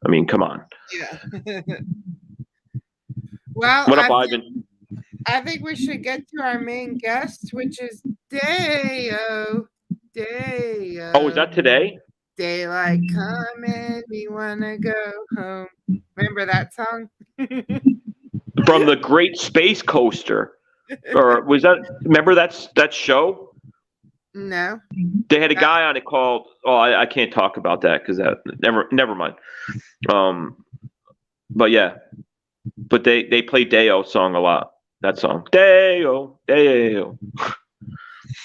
I mean, come on. Yeah. Well, what up, Ivan? I think we should get to our main guest, which is DEYO. DEYO. Oh, is that today? Daylight coming, we wanna go home. Remember that song? From the Great Space Coaster, or was that? Remember that show? No. They had a guy on it called. Oh, I can't talk about that because that never mind. But yeah. But they play DEYO song a lot. That song. DEYO, DEYO.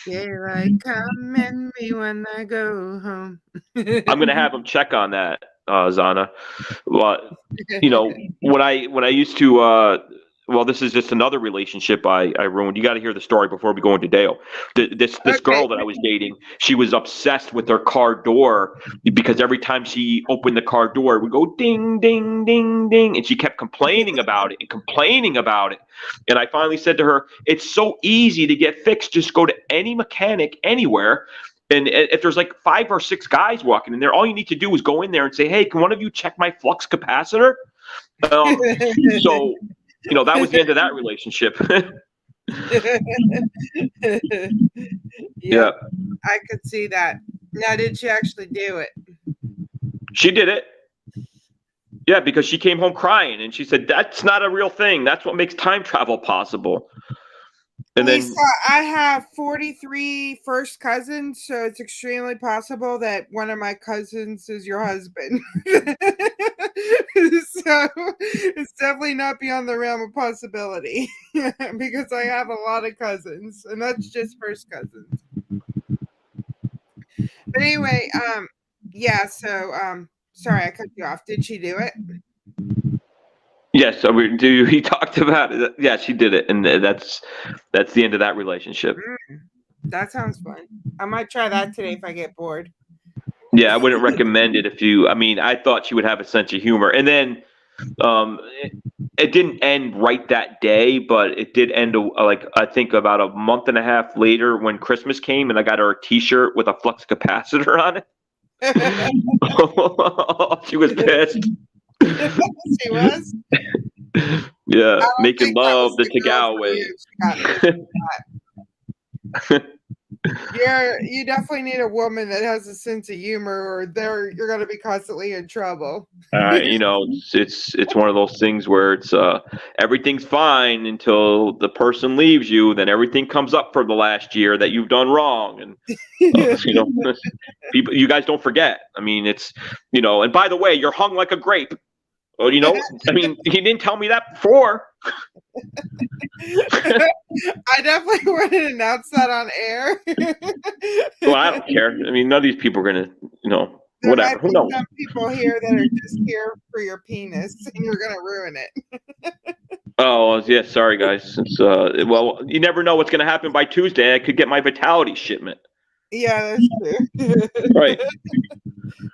Daylight coming, we wanna go home. I'm gonna have them check on that, Zana. But when I used to well, this is just another relationship I ruined. You got to hear the story before we go into DEYO. This girl that I was dating, she was obsessed with her car door because every time she opened the car door, it would go ding, ding, ding, ding. And she kept complaining about it. And I finally said to her, it's so easy to get fixed. Just go to any mechanic anywhere. And if there's like 5 or 6 guys walking in there, all you need to do is go in there and say, hey, can one of you check my flux capacitor? So... that was the end of that relationship. Yeah, I could see that. Now, did she actually do it? She did it. Yeah, because she came home crying and she said, that's not a real thing. That's what makes time travel possible. And Lisa, I have 43 first cousins, so it's extremely possible that one of my cousins is your husband. So it's definitely not beyond the realm of possibility because I have a lot of cousins, and that's just first cousins. But anyway, yeah, so sorry I cut you off. Did she do it? Yes, he talked about it. Yeah, she did it, and that's the end of that relationship. That sounds fun. I might try that today if I get bored. Yeah, I wouldn't recommend it I thought she would have a sense of humor. And then it didn't end right that day, but it did end I think about a month and a half later when Christmas came, and I got her a T-shirt with a flux capacitor on it. She was pissed. She was? Yeah, making love the TAGOW way. Yeah, you definitely need a woman that has a sense of humor, or you're going to be constantly in trouble. It's one of those things where it's everything's fine until the person leaves you, then everything comes up for the last year that you've done wrong, and people, you guys don't forget. I mean, it's and by the way, you're hung like a grape. Well, he didn't tell me that before. I definitely wouldn't announce that on air. Well, I don't care. I mean, none of these people are going to, whatever. Who knows? Some people here that are just here for your penis, and you're going to ruin it. Oh, yeah, sorry, guys. It's, well, you never know what's going to happen by Tuesday. I could get my Vitality shipment. Yeah, that's true. Right.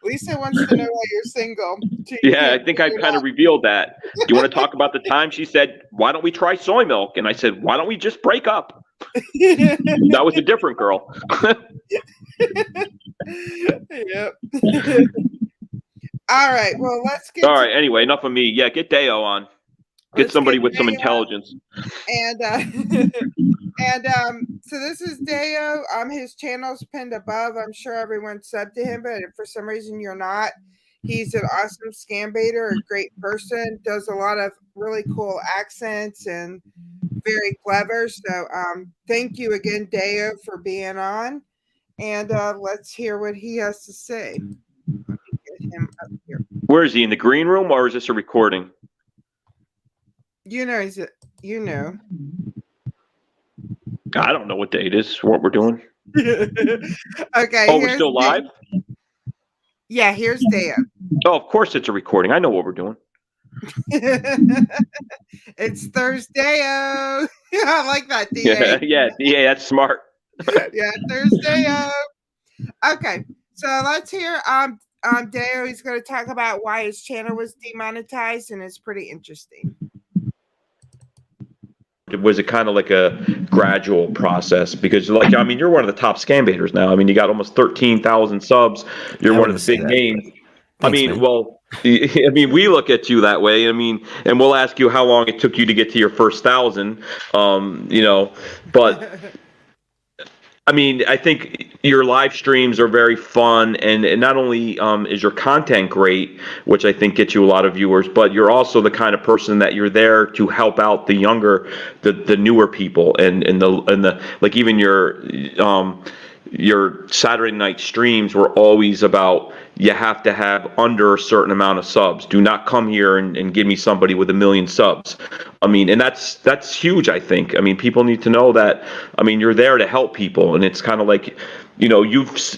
Lisa wants to know why you're single. She Yeah, can't I think I figure it kind of out. revealed that. Do you want to talk about the time she said, why don't we try soy milk? And I said, why don't we just break up? That was a different girl. Yep. All right. Well, let's get All to right, anyway, enough of me. Yeah, get DEYO on. Get Let's somebody get with some DEYO. intelligence. And so this is DEYO. His channel's pinned above. I'm sure everyone subbed to him, but if for some reason you're not, he's an awesome scam baiter, a great person, does a lot of really cool accents and very clever. So thank you again, DEYO, for being on. And let's hear what he has to say. Let me get him up here. Where is he, in the green room, or is this a recording? You know, you know. I don't know what day it is, what we're doing. Okay. Oh, we're still live? Yeah, here's DEYO. Oh, of course it's a recording. I know what we're doing. It's Thursday. I like that, Yeah, DA. yeah, that's smart. Yeah, Thursday. Okay, so let's hear DEYO. He's going to talk about why his channel was demonetized, and it's pretty interesting. Was it kind of like a gradual process? Because, like, I mean, you're one of the top scam baiters now. I mean, you got almost 13,000 subs. You're one of the big names. I mean, well, I mean, we look at you that way. I mean, and we'll ask you how long it took you to get to your first 1,000. You know, but I mean, I think your live streams are very fun, and not only is your content great, which I think gets you a lot of viewers, but you're also the kind of person that you're there to help out the younger, the newer people, and the like. Even your Saturday night streams were always about, you have to have under a certain amount of subs. Do not come here and give me somebody with 1 million subs. I mean, and that's huge, I think. I mean, people need to know that, I mean, you're there to help people, and it's kind of like, you know, you've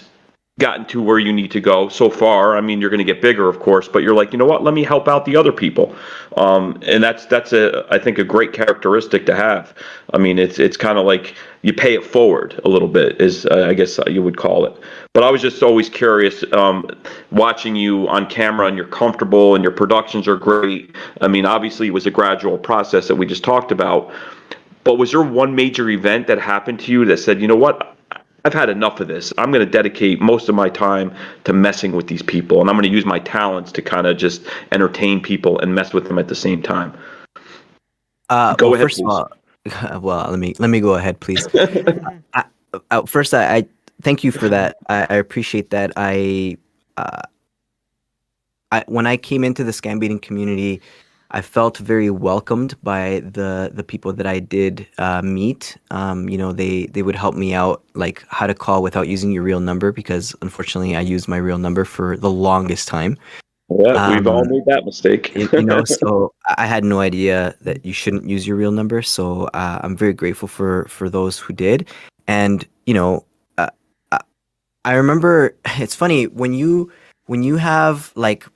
gotten to where you need to go so far. I mean, you're going to get bigger, of course, but you're like, you know what, let me help out the other people. And that's I think a great characteristic to have. I mean, it's kind of like you pay it forward a little bit, is I guess you would call it. But I was just always curious, watching you on camera, and you're comfortable and your productions are great. I mean, obviously it was a gradual process that we just talked about, but was there one major event that happened to you that said, you know what, I've had enough of this. I'm going to dedicate most of my time to messing with these people, and I'm going to use my talents to kind of just entertain people and mess with them at the same time? Go ahead, first please. of all, well, let me go ahead, please. First, I thank you for that. I appreciate that. When I came into the scam baiting community, I felt very welcomed by the people that I did meet. You know, they would help me out, like how to call without using your real number, because unfortunately I used my real number for the longest time. Yeah, we've all made that mistake. You know, so I had no idea that you shouldn't use your real number. So I'm very grateful for those who did. And you know, I remember, it's funny when you have like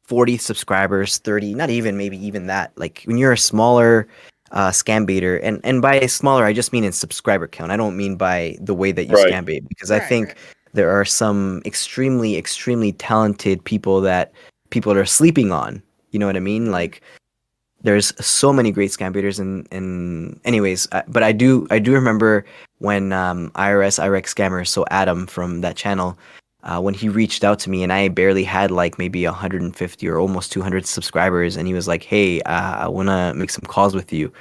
40 subscribers, 30, not even, maybe even that, like when you're a smaller scam baiter, and by smaller I just mean in subscriber count. I don't mean by the way that you scam bait, because I think there are some extremely talented people that people are sleeping on. You know what I mean? Like there's so many great scam baiters, and anyways, but I do remember when IRS scammers, so Adam from that channel, when he reached out to me, and I barely had like maybe 150 or almost 200 subscribers, and he was like, hey, I want to make some calls with you.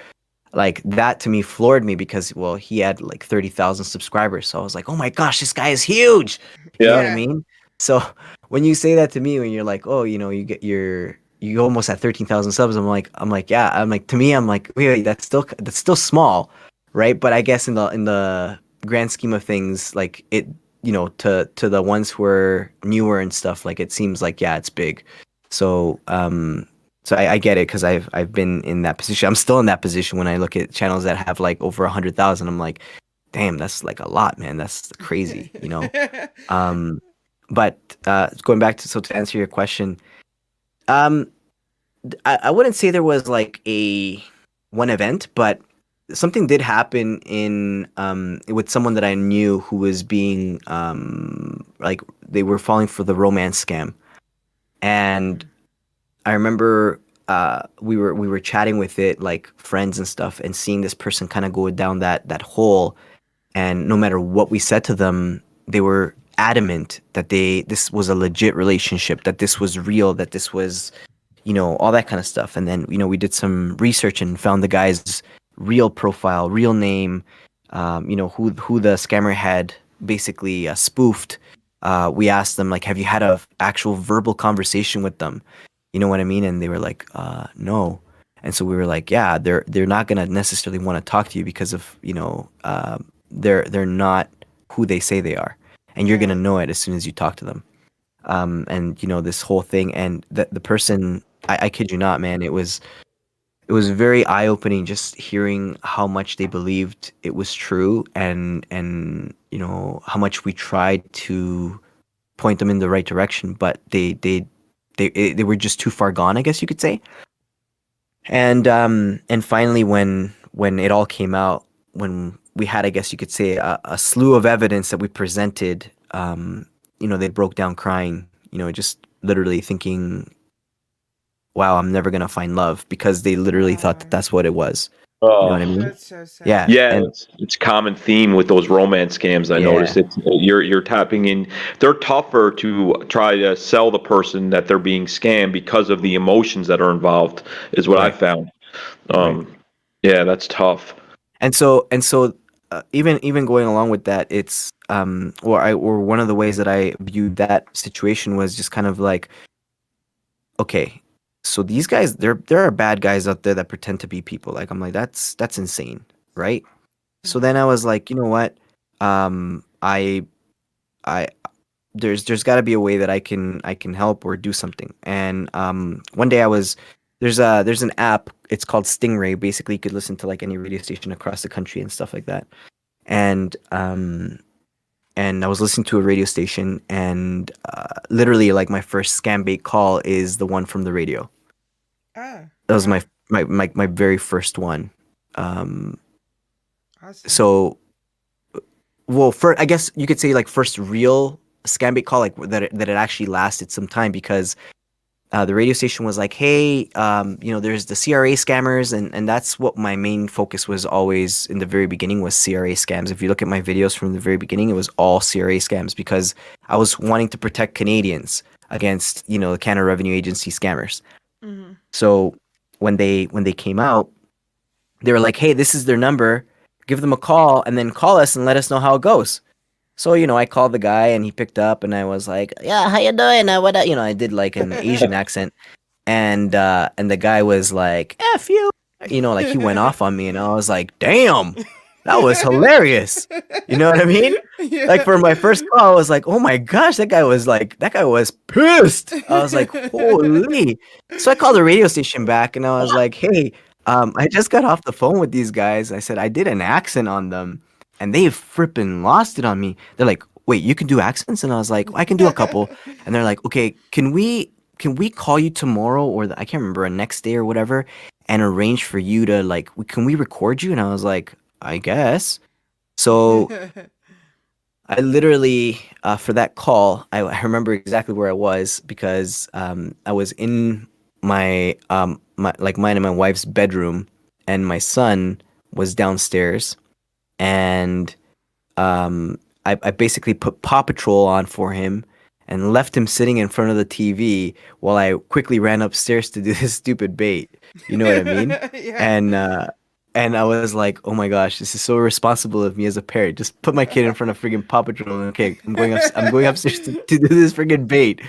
Like that to me floored me, because, well, he had like 30,000 subscribers. So I was like, oh my gosh, this guy is huge. You know what I mean? So when you say that to me, when you're like, oh, you know, you almost at 13,000 subs, I'm like, yeah, I'm like, to me, I'm like, wait, that's still small, right? But I guess in the grand scheme of things, like it, you know, to the ones who are newer and stuff, like it seems like, yeah, it's big. So so I get it, because I've been in that position. I'm still in that position when I look at channels that have like over 100,000. I'm like, damn, that's like a lot, man. That's crazy, you know. But going back to answer your question, I wouldn't say there was like a one event, but something did happen in with someone that I knew who was being like they were falling for the romance scam. And I remember we were chatting with it like friends and stuff, and seeing this person kind of go down that hole. And no matter what we said to them, they were adamant that this was a legit relationship, that this was real, that this was, all that kind of stuff. And then, we did some research and found the guy's real profile, real name, who the scammer had basically spoofed. We asked them, like, have you had a actual verbal conversation with them? You know what I mean? And they were like, no. And so we were like, yeah, they're not gonna necessarily want to talk to you because of, they're not who they say they are, and you're gonna know it as soon as you talk to them. And this whole thing, and the person, I kid you not, man, it was very eye opening just hearing how much they believed it was true, and how much we tried to point them in the right direction, but they were just too far gone, I guess you could say. And finally, when it all came out, when we had, I guess you could say, a slew of evidence that we presented, they broke down crying, just literally thinking, wow, I'm never gonna find love, because they literally thought that that's what it was. You know what I mean? That's so sad. Yeah. Yeah, And it's a common theme with those romance scams. I noticed it's you're tapping in. They're tougher to try to sell the person that they're being scammed because of the emotions that are involved, is what I found. Yeah, that's tough. And so even going along with that, it's or one of the ways that I viewed that situation was just kind of like, okay, so these guys, there are bad guys out there that pretend to be people. Like, I'm like, that's insane, right? So then I was like, you know what, I there's got to be a way that I can help or do something. And one day there's an app, it's called Stingray. Basically, you could listen to like any radio station across the country and stuff like that. And I was listening to a radio station, and literally, like, my first scam bait call is the one from the radio. That was my very first one. So, well, I guess you could say, like, first real scam bait call, like that it actually lasted some time, because the radio station was like, hey, there's the CRA scammers, and that's what my main focus was always in the very beginning, was CRA scams. If you look at my videos from the very beginning, it was all CRA scams, because I was wanting to protect Canadians against, the Canada Revenue Agency scammers. Mm-hmm. So when they came out, they were like, hey, this is their number, give them a call, and then call us and let us know how it goes. So, I called the guy, and he picked up, and I was like, yeah, how you doing? What, I did like an Asian accent, and the guy was like, F you, like he went off on me, and I was like, damn, that was hilarious. You know what I mean? Yeah. Like, for my first call, I was like, oh my gosh, that guy was pissed. I was like, holy. So I called the radio station back, and I was like, hey, I just got off the phone with these guys. I said, I did an accent on them, and they frippin' lost it on me. They're like, wait, you can do accents? And I was like, I can do a couple. And they're like, okay, can we call you tomorrow, or I can't remember, next day or whatever, and arrange for you to, like, can we record you? And I was like, I guess. So I literally, for that call, I remember exactly where I was, because I was in mine and my wife's bedroom, and my son was downstairs. And I basically put Paw Patrol on for him and left him sitting in front of the TV while I quickly ran upstairs to do this stupid bait. You know what I mean? Yeah. And I was like, oh my gosh, this is so irresponsible of me as a parent. Just put my kid in front of friggin' Paw Patrol, and okay, I'm going upstairs to do this friggin' bait.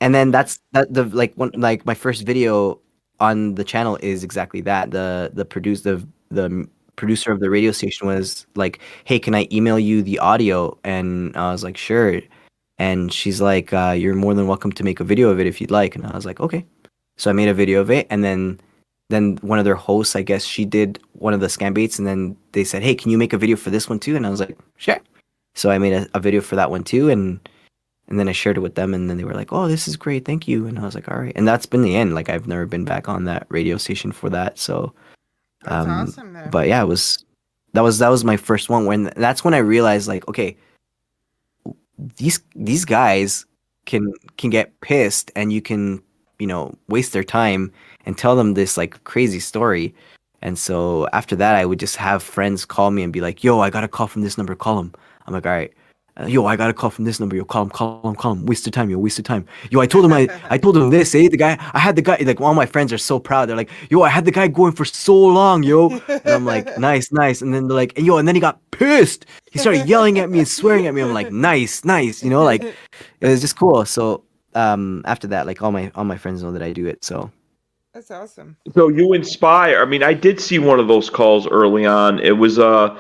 And then that's my first video on the channel is exactly that. The producer of the radio station was like, hey, can I email you the audio? And I was like, sure. And she's like, you're more than welcome to make a video of it if you'd like. And I was like, okay. So I made a video of it, and then one of their hosts, I guess, she did one of the scam baits, and then they said, hey, can you make a video for this one too? And I was like, sure. So I made a video for that one too, and then I shared it with them, and then they were like, oh, this is great, thank you. And I was like, all right. And that's been the end. Like, I've never been back on that radio station for that. So That's awesome, though. But yeah, that was my first one. That's when I realized, like, okay, these guys can get pissed, and you can, waste their time and tell them this like crazy story. And so after that, I would just have friends call me and be like, "Yo, I got a call from this number. Call him." I'm like, "All right." Yo, I got a call from this number. Yo, call him. Waste of time. Yo, waste of time. Yo, I told him I told him this. I had the guy. Like, all my friends are so proud. They're like, "Yo, I had the guy going for so long, yo." And I'm like, "Nice." And then they're like, "Yo," and then he got pissed. He started yelling at me and swearing at me. I'm like, "Nice." Like, it was just cool. So after that, like, all my friends know that I do it. So That's awesome. So you inspire. I mean, I did see one of those calls early on. It was on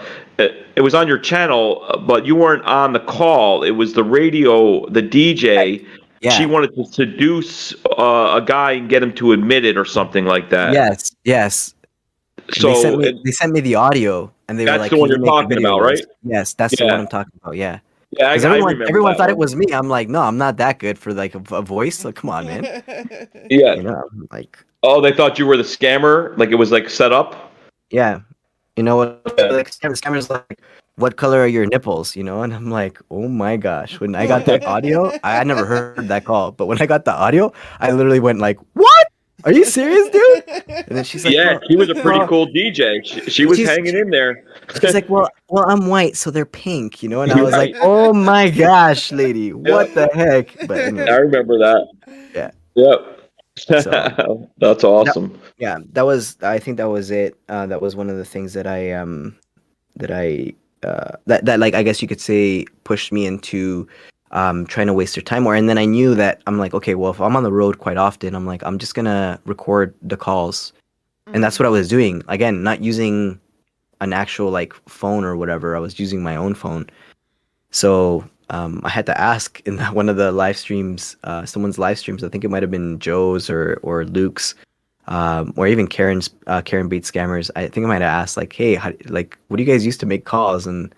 your channel, but you weren't on the call. It was the radio, the DJ. Yeah. She wanted to seduce a guy and get him to admit it or something like that. Yes. So they sent me the audio, and they were that's like, the "Can one you you're make the talking video about, of this?" right? Yes, that's the Yeah. one I'm talking about. Yeah. Yeah, I Because remember everyone that thought one. it was me. I'm like, no, I'm not that good for like a voice. Like, come on, man. Yeah. I'm like, Oh, they thought you were the scammer? Like it was like set up? yeah. You know what? Like, scammers like, "What color are your nipples?" And I'm like, oh my gosh. When I got that audio, I never heard that call, but when I got the audio, I literally went like, "What? Are you serious, dude?" And then she's like, Yeah, "Well, she was a pretty well," cool DJ. She was hanging in there. she's like, "Well, I'm white, so they're pink," and I was like, "Oh my gosh, lady, what the heck?" But anyway, I remember that. yeah. Yep. So That's awesome. I think that was it. That was one of the things that that like, I guess you could say, pushed me into trying to waste their time more. And then I knew that I'm like, okay, well, if I'm on the road quite often, I'm like, I'm just gonna record the calls. And that's what I was doing. Again, not using an actual like phone or whatever. I was using my own phone. So I had to ask in one of the live streams, someone's live streams. I think it might have been Joe's or Luke's, or even Karen Bates Scammers. I think I might have asked, like, "Hey, what do you guys use to make calls?" And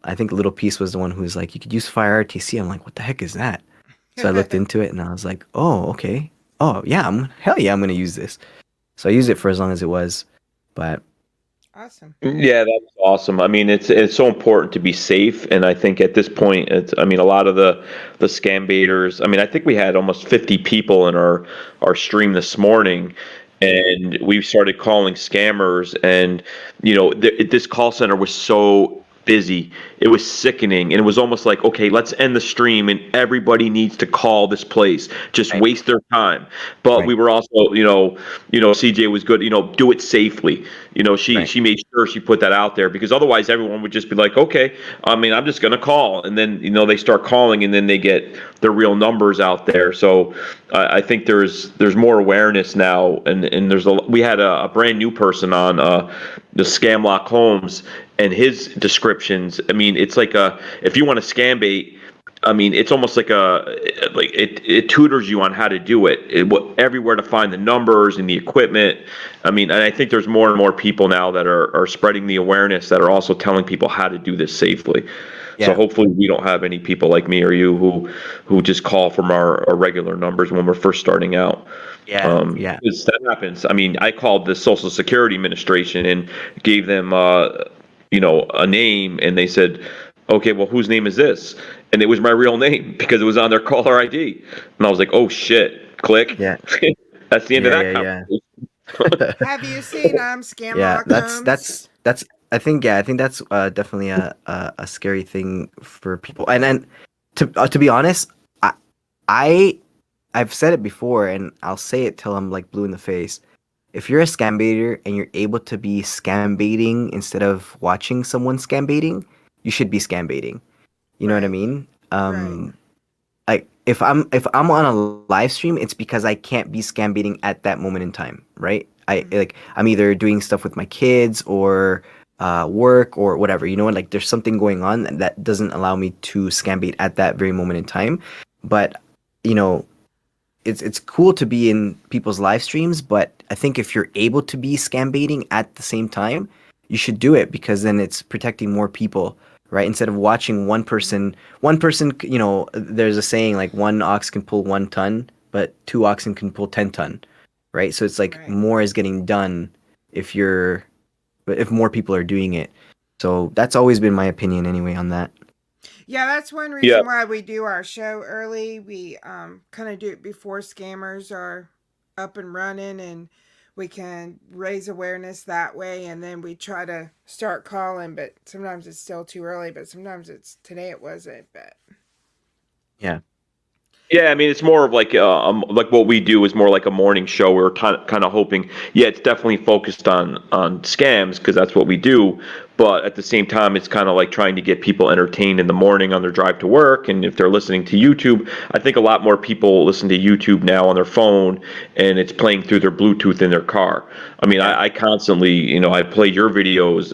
I think Little Piece was the one who was like, "You could use Fire RTC." I'm like, "What the heck is that?" So I looked into it and I was like, "Oh, okay. Oh yeah, hell yeah, I'm gonna use this." So I used it for as long as it was, but awesome. Yeah, that's awesome. I mean, it's so important to be safe, and I think at this point, I mean, a lot of the scam baiters. I mean, I think we had almost 50 people in our stream this morning, and we started calling scammers, and this call center was so busy. It was sickening, and it was almost like, okay, let's end the stream, and everybody needs to call this place. Just waste their time. But we were also, CJ was good. Do it safely. She made sure she put that out there, because otherwise everyone would just be like, okay, I mean, I'm just gonna call, and then they start calling, and then they get their real numbers out there. So I think there's more awareness now, and we had a brand new person on the Scamlock Holmes, and his descriptions. I mean, it's like if you want to scam bait, I mean, it's almost like it tutors you on how to do it, everywhere to find the numbers and the equipment. I mean, and I think there's more and more people now that are spreading the awareness, that are also telling people how to do this safely. Yeah. So hopefully we don't have any people like me or you who just call from our regular numbers when we're first starting out. Yeah. Because that happens. I mean, I called the Social Security Administration and gave them a name, and they said, okay, well, whose name is this? And it was my real name, because it was on their caller ID. And I was like, oh shit, click. Yeah. That's the end of that conversation. Have you seen Scamlock Yeah, that's I think that's definitely a scary thing for people. And then to be honest, I've said it before, and I'll say it till I'm like blue in the face. If you're a scam baiter and you're able to be scam baiting instead of watching someone scam baiting, you should be scam baiting. You know what I mean? Like if I'm on a live stream, it's because I can't be scam baiting at that moment in time, right? I'm either doing stuff with my kids or work or whatever. You know what? Like there's something going on that doesn't allow me to scam bait at that very moment in time. But it's cool to be in people's live streams, but I think if you're able to be scam baiting at the same time, you should do it, because then it's protecting more people, right? Instead of watching one person, there's a saying like one ox can pull 1 ton, but 2 oxen can pull 10 ton, right? So it's like more is getting done if you're if more people are doing it. So that's always been my opinion anyway on that. Yeah, that's one reason why we do our show early. We kind of do it before scammers are up and running, and we can raise awareness that way. And then we try to start calling, but sometimes it's still too early. But sometimes today it wasn't. But yeah. Yeah, I mean, it's more of like what we do is more like a morning show. We're kind of hoping, yeah, it's definitely focused on scams because that's what we do. But at the same time, it's kind of like trying to get people entertained in the morning on their drive to work. And if they're listening to YouTube, I think a lot more people listen to YouTube now on their phone, and it's playing through their Bluetooth in their car. I mean, I constantly, I play your videos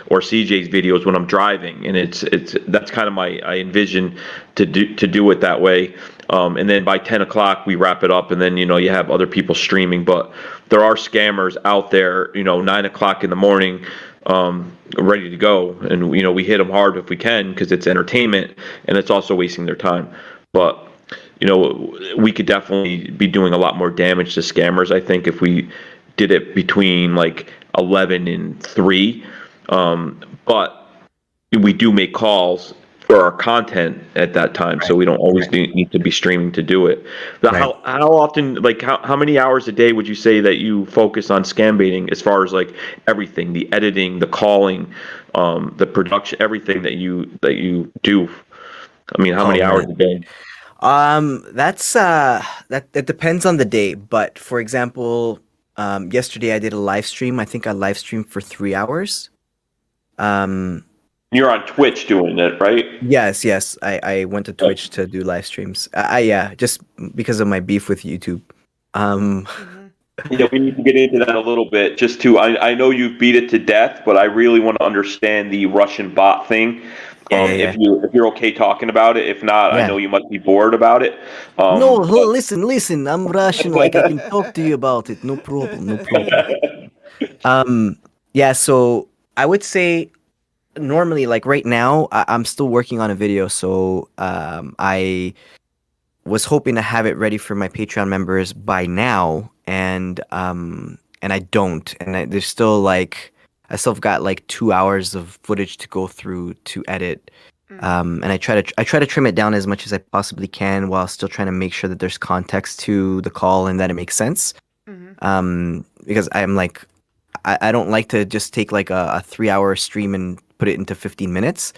or CJ's videos when I'm driving, and that's kind of I envision to do it that way. And then by 10 o'clock, we wrap it up, and then, you have other people streaming. But there are scammers out there, 9 o'clock in the morning, ready to go. And, we hit them hard if we can because it's entertainment, and it's also wasting their time. But, we could definitely be doing a lot more damage to scammers, I think, if we did it between like 11 and 3. But we do make calls for our content at that time, so we don't always need to be streaming to do it. But how often, like how many hours a day would you say that you focus on scam baiting as far as like everything, the editing, the calling, the production, everything that you do? I mean, how many hours a day? That's that it depends on the day, but for example, yesterday I did a live stream. I think I live streamed for 3 hours. You're on Twitch doing it, right? Yes. I went to Twitch to do live streams. Yeah, just because of my beef with YouTube. Yeah, we need to get into that a little bit. Just to, I know you beat it to death, but I really want to understand the Russian bot thing. If you're okay talking about it, if not, I know you must be bored about it. No, listen. I'm Russian. Like I can talk to you about it. No problem. Yeah. So I would say, normally, like right now, I'm still working on a video, so I was hoping to have it ready for my Patreon members by now, and I don't, and there's still like I still have got like 2 hours of footage to go through to edit, and I try to trim it down as much as I possibly can while still trying to make sure that there's context to the call and that it makes sense, because I'm like I don't like to just take like a 3-hour stream and put it into 15 minutes.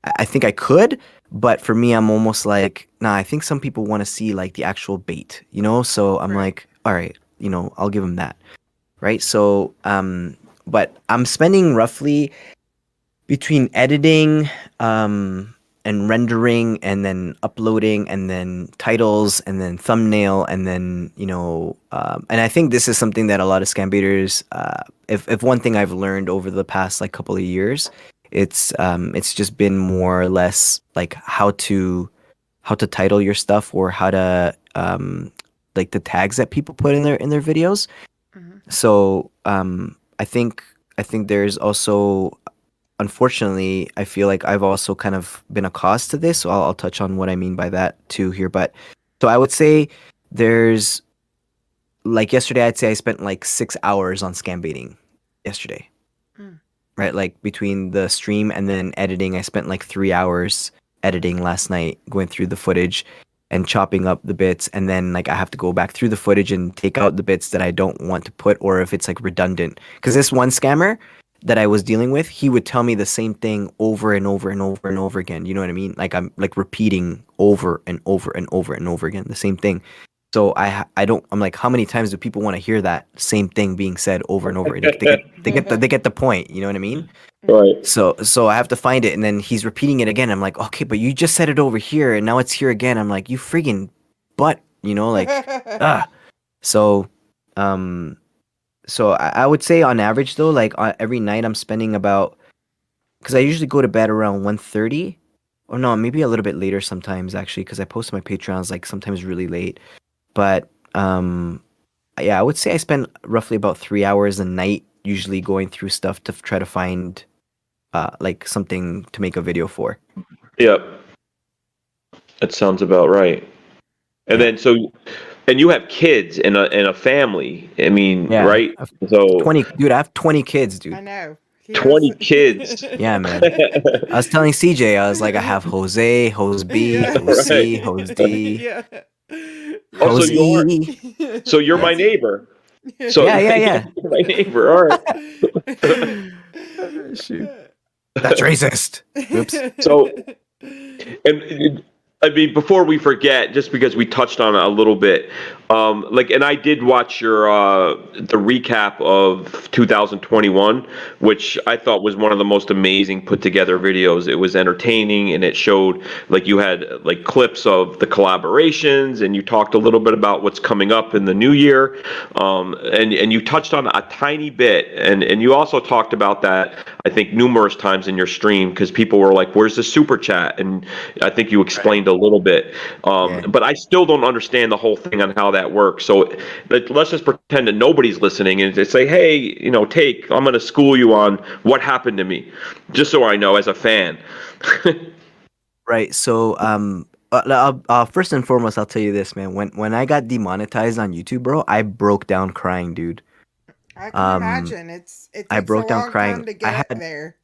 I think I could, but for me, I'm almost like, nah, I think some people want to see like the actual bait, So I'm like, all right, I'll give them that. Right. So, but I'm spending roughly between editing, and rendering and then uploading and then titles and then thumbnail and then, and I think this is something that a lot of scam baiters, if one thing I've learned over the past like couple of years, it's just been more or less like how to title your stuff or how to like the tags that people put in their videos. So I think there's also, unfortunately, I feel like I've also kind of been a cause to this, so I'll touch on what I mean by that too here. But so I would say there's like yesterday, I'd say I spent like 6 hours on scam baiting yesterday. Right, like between the stream and then editing, I spent like 3 hours editing last night, going through the footage and chopping up the bits, and then like I have to go back through the footage and take out the bits that I don't want to put, or if it's like redundant. Because this one scammer that I was dealing with, he would tell me the same thing over and over and over and over again. You know what I mean? Like I'm like repeating over and over and over and over again the same thing. So I'm like, how many times do people want to hear that same thing being said over and over? They get the point. You know what I mean? Right. So I have to find it, and then he's repeating it again. I'm like, okay, but you just said it over here, and now it's here again. I'm like, you friggin' butt, like, So, I would say on average though, like every night I'm spending about, because I usually go to bed around 1:30, or no, maybe a little bit later sometimes actually, because I post my Patreons like sometimes really late. But yeah, I would say I spend roughly about 3 hours a night usually going through stuff to try to find like something to make a video for. Yep. That sounds about right. And then and you have kids and a family. I mean, right? So 20, dude, I have 20 kids, dude. I know. 20 kids. Yeah, man. I was telling CJ, I was like, I have Jose, Hose B, Hose C, Right. Hose D, Yeah. Oh, so Hose E. you're my neighbor. So Yeah, yeah. you're my neighbor. All right. Shoot. That's racist. Oops. So, and I mean, before we forget, just because we touched on it a little bit, and I did watch your the recap of 2021, which I thought was one of the most amazing put together videos. It was entertaining, and it showed you had clips of the collaborations, and you talked a little bit about what's coming up in the new year, and you touched on a tiny bit, and you also talked about that I think numerous times in your stream because people were like, "Where's the super chat?" And I think you explained a little bit, but I still don't understand the whole thing on how that works. So let's just pretend that nobody's listening and just say, hey, I'm going to school you on what happened to me, just so I know as a fan. Right. So, first and foremost, I'll tell you this, man. When I got demonetized on YouTube, bro, I broke down crying, dude. I can imagine. It takes I broke a down long crying. time to get there.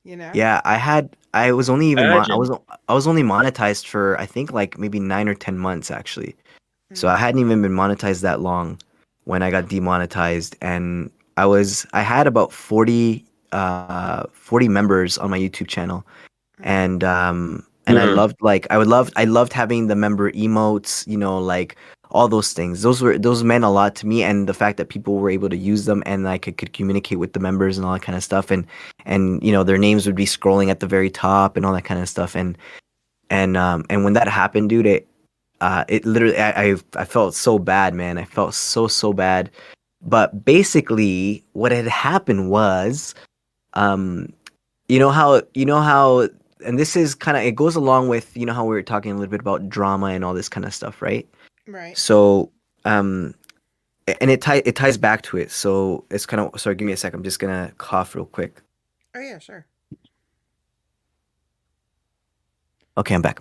Yeah, I was only I was only monetized for I think maybe 9 or 10 months actually. So I hadn't even been monetized that long when I got demonetized, and I had about 40 members on my YouTube channel, and I loved having the member emotes, all those things. Those meant a lot to me, and the fact that people were able to use them and I could communicate with the members and all that kind of stuff, and their names would be scrolling at the very top and all that kind of stuff, and when that happened, dude, it literally I felt so bad, man. I felt so bad. But basically what had happened was you know how and this is kind of, it goes along with how we were talking a little bit about drama and all this kind of stuff, right? Right. So and it ties back to it. So it's kind of, sorry, give me a sec. I'm just gonna cough real quick. Oh yeah, sure. Okay, I'm back.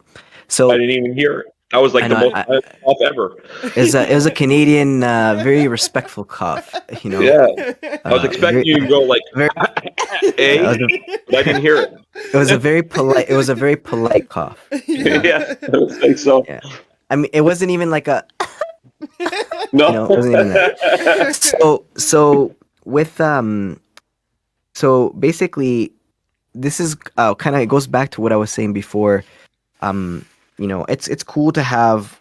So I didn't even hear it. I was like the most cough ever. It was a Canadian, very respectful cough. Yeah, I was expecting you to go like, but I didn't hear it. It was a very polite cough. Yeah, I would say so. Yeah. I mean, it wasn't even like a. No, it wasn't even that. So with so basically, this is kind of, it goes back to what I was saying before. It's cool to have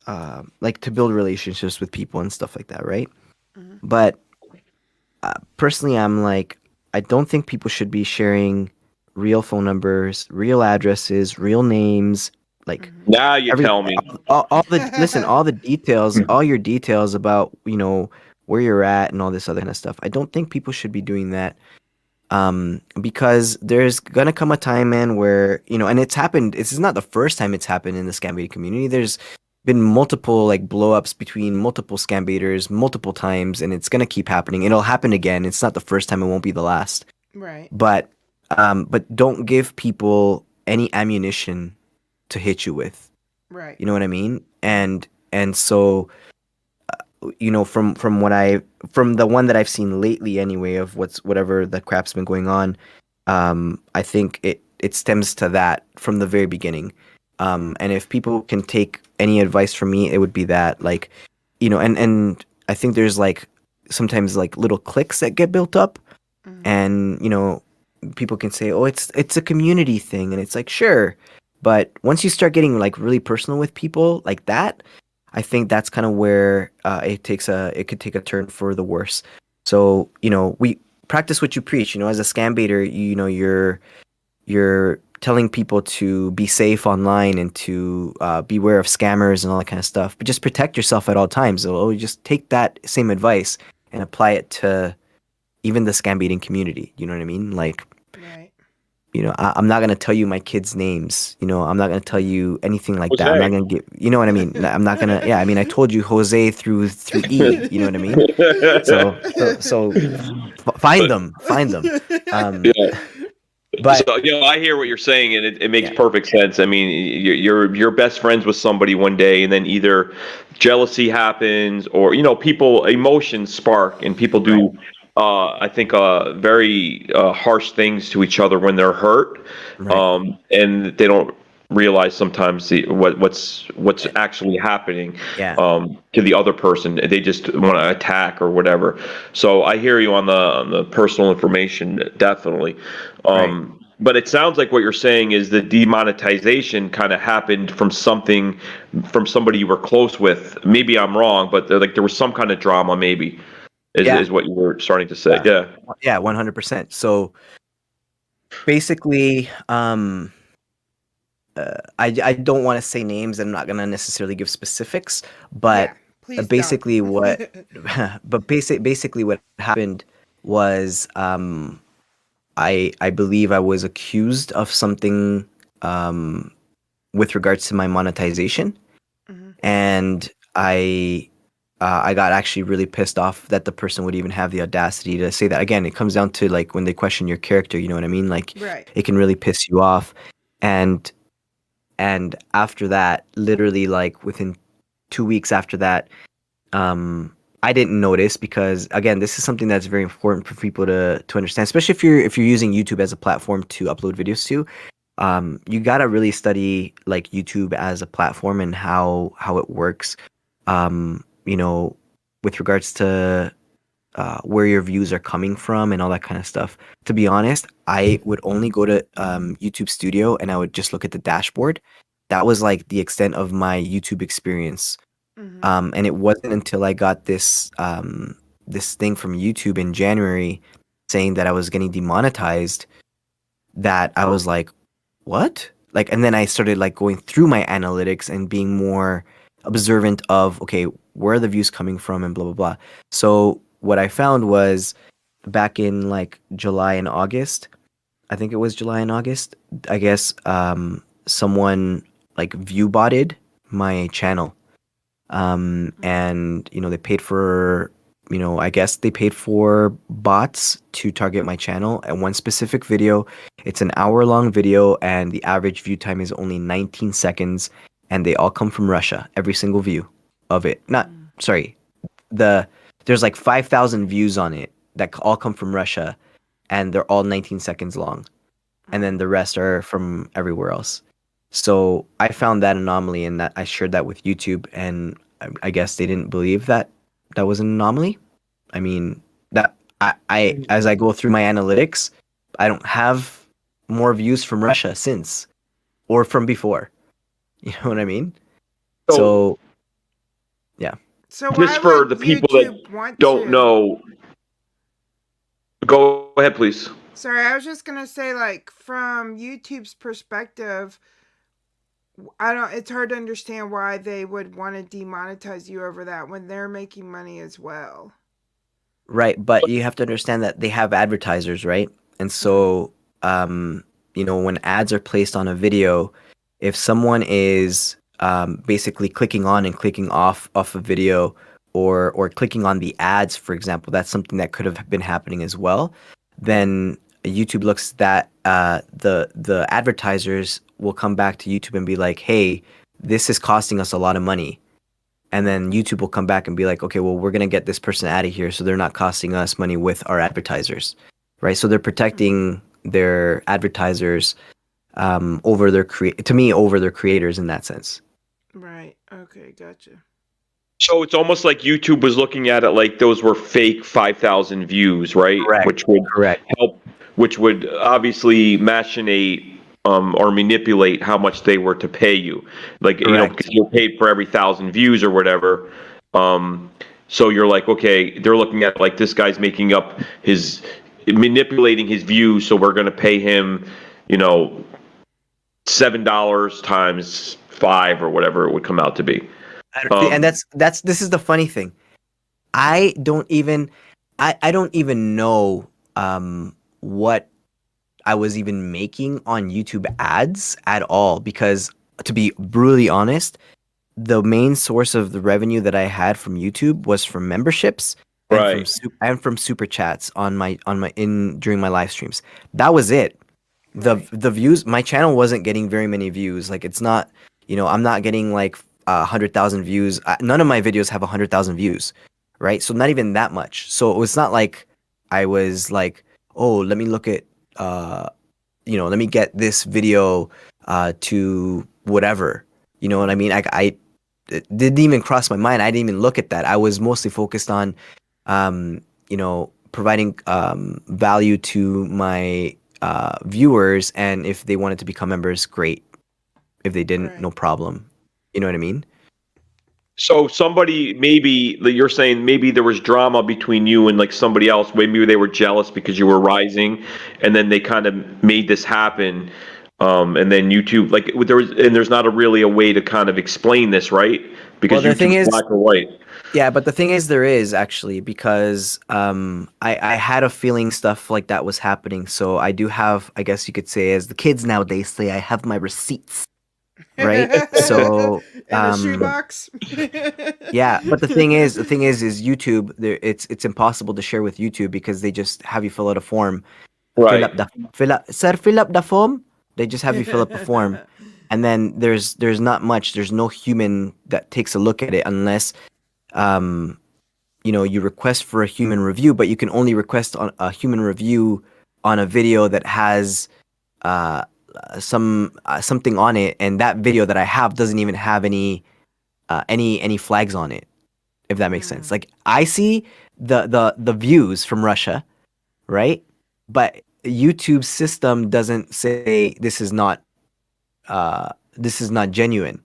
to build relationships with people and stuff like that, right? Mm-hmm. But personally, I don't think people should be sharing real phone numbers, real addresses, real names. Now you tell me. All the details, all your details about where you're at and all this other kind of stuff. I don't think people should be doing that. Because there's gonna come a time, man, where and it's happened. This is not the first time it's happened in the scam baiting community. There's been multiple blow-ups between multiple scam baiters multiple times, and it's gonna keep happening. It'll happen again. It's not the first time. It won't be the last. Right. But don't give people any ammunition to hit you with. Right. You know what I mean? And so. From the one that I've seen lately anyway, of whatever the crap's been going on, I think it stems to that from the very beginning. And if people can take any advice from me, it would be that, and I think there's sometimes little cliques that get built up, and people can say, oh, it's a community thing, and it's sure, but once you start getting really personal with people like that, I think that's kind of where it could take a turn for the worse. So we practice what you preach. As a scam baiter, you're telling people to be safe online and to beware of scammers and all that kind of stuff. But just protect yourself at all times. So just take that same advice and apply it to even the scam baiting community. You know what I mean? Right. I'm not gonna tell you my kids' names. I'm not gonna tell you anything like that. I'm not gonna give. You know what I mean? I'm not gonna. Yeah, I mean, I told you Jose through E. You know what I mean? So find them. Yeah. But so I hear what you're saying, and it makes perfect sense. I mean, you're best friends with somebody one day, and then either jealousy happens, or emotions spark, and people do I think, very harsh things to each other when they're hurt, and they don't realize sometimes what's actually happening to the other person. They just want to attack or whatever. So I hear you on the personal information, definitely. But it sounds like what you're saying is the demonetization kind of happened from somebody you were close with. Maybe I'm wrong, but there was some kind of drama, maybe. Is what you were starting to say. Yeah, 100%. So basically, I don't want to say names. I'm not gonna necessarily give specifics, but please basically don't. what basically what happened was I believe I was accused of something with regards to my monetization, and I got actually really pissed off that the person would even have the audacity to say that. Again, it comes down to like when they question your character, you know what I mean? Like it can really piss you off. And after that, literally like within 2 weeks after that, I didn't notice because again, this is something that's very important for people to understand, especially if you're using YouTube as a platform to upload videos to. You gotta really study like YouTube as a platform and how it works. You know, with regards to where your views are coming from and all that kind of stuff. To be honest, I would only go to YouTube Studio and I would just look at the dashboard. That was like the extent of my YouTube experience. And it wasn't until I got this this thing from YouTube in January saying that I was getting demonetized that I was like, what? Like, and then I started like going through my analytics and being more observant of, okay, where are the views coming from and blah, blah, blah. So what I found was back in like July and August, I think it was July and August, I guess someone like view botted my channel. And, you know, they paid for, you know, I guess they paid for bots to target my channel and one specific video. It's an hour-long video and the average view time is only 19 seconds and they all come from Russia, every single view of it. There's like 5,000 views on it that all come from Russia and they're all 19 seconds long. And then the rest are from everywhere else. So I found that anomaly and that I shared that with YouTube and I guess they didn't believe that that was an anomaly. I mean, that I as I go through my analytics, I don't have more views from Russia since or from before. You know what I mean? So yeah. So just for the people that don't know, go ahead, please. Sorry, I was just gonna say, like, from YouTube's perspective, it's hard to understand why they would want to demonetize you over that when they're making money as well. Right, but you have to understand that they have advertisers, right? And so, you know, when ads are placed on a video, if someone is basically clicking on and clicking off a video or clicking on the ads, for example, that's something that could have been happening as well. Then YouTube looks that the advertisers will come back to YouTube and be like, hey, this is costing us a lot of money. And then YouTube will come back and be like, okay, well, we're going to get this person out of here so they're not costing us money with our advertisers, right? So they're protecting their advertisers over their creators in that sense. Right. Okay, gotcha. So it's almost like YouTube was looking at it like those were fake 5,000 views, right? Correct. Which would obviously machinate or manipulate how much they were to pay you. Like, you know, because you're paid for every 1,000 views or whatever. So you're like, okay, they're looking at like this guy's manipulating his views, so we're going to pay him, you know, $7 times 5 or whatever it would come out to be. And this is the funny thing. I don't even know what I was even making on YouTube ads at all, because to be brutally honest, the main source of the revenue that I had from YouTube was from memberships and from super chats during my live streams. That was it. The views, my channel wasn't getting very many views. Like, it's not, you know, I'm not getting like 100,000 views. None of my videos have 100,000 views, right? So not even that much. So it was not like I was like, oh, let me look at let me get this video to whatever. You know what I mean? It didn't even cross my mind. I didn't even look at that. I was mostly focused on providing value to my viewers, and if they wanted to become members, great. If they didn't, no problem. You know what I mean? So somebody, maybe you're saying maybe there was drama between you and like somebody else. Maybe they were jealous because you were rising, and then they kind of made this happen. And then YouTube, like there's not really a way to kind of explain this, right? Because the thing YouTube's is, black or white. yeah, but the thing is, there is actually, because I had a feeling stuff like that was happening. So I do have, I guess you could say, as the kids nowadays say, I have my receipts, right? So in a shoebox. yeah, but the thing is YouTube. It's impossible to share with YouTube because they just have you fill out a form. Right. Fill up the form. They just have you fill up a form, and then there's not much. There's no human that takes a look at it unless you request for a human review, but you can only request on a human review on a video that has something on it, and that video that I have doesn't even have any flags on it, if that makes sense. Like, I see the views from Russia, right? But YouTube's system doesn't say this is not genuine,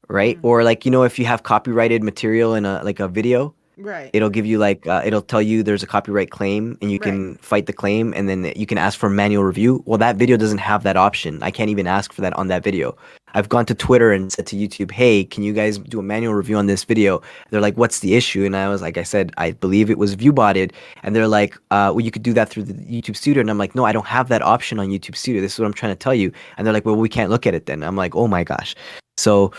right? Or like, if you have copyrighted material in a video, right, it'll give you like it'll tell you there's a copyright claim, and you can fight the claim, and then you can ask for a manual review. Well, that video doesn't have that option. I can't even ask for that on that video. I've gone to Twitter and said to YouTube, hey, can you guys do a manual review on this video? They're like, what's the issue? And I was like, I said, I believe it was view botted. And they're like, well, you could do that through the YouTube Studio. And I'm like, no, I don't have that option on YouTube Studio. This is what I'm trying to tell you. And they're like, well, we can't look at it then. I'm like, oh my gosh. So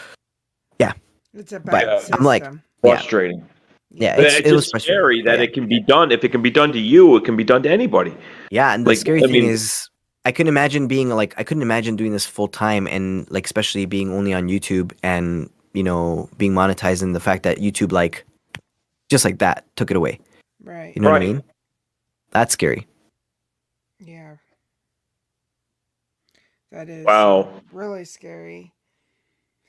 yeah, it's a but bad system. I'm like, frustrating. Yeah, But it was just scary that yeah. it can be done. If it can be done to you, it can be done to anybody. Yeah, and the Like, scary I thing mean- is, I couldn't imagine doing this full time, and like especially being only on YouTube and being monetized, and the fact that YouTube just like that took it away. Right. You know what I mean? That's scary. Yeah. That is really scary.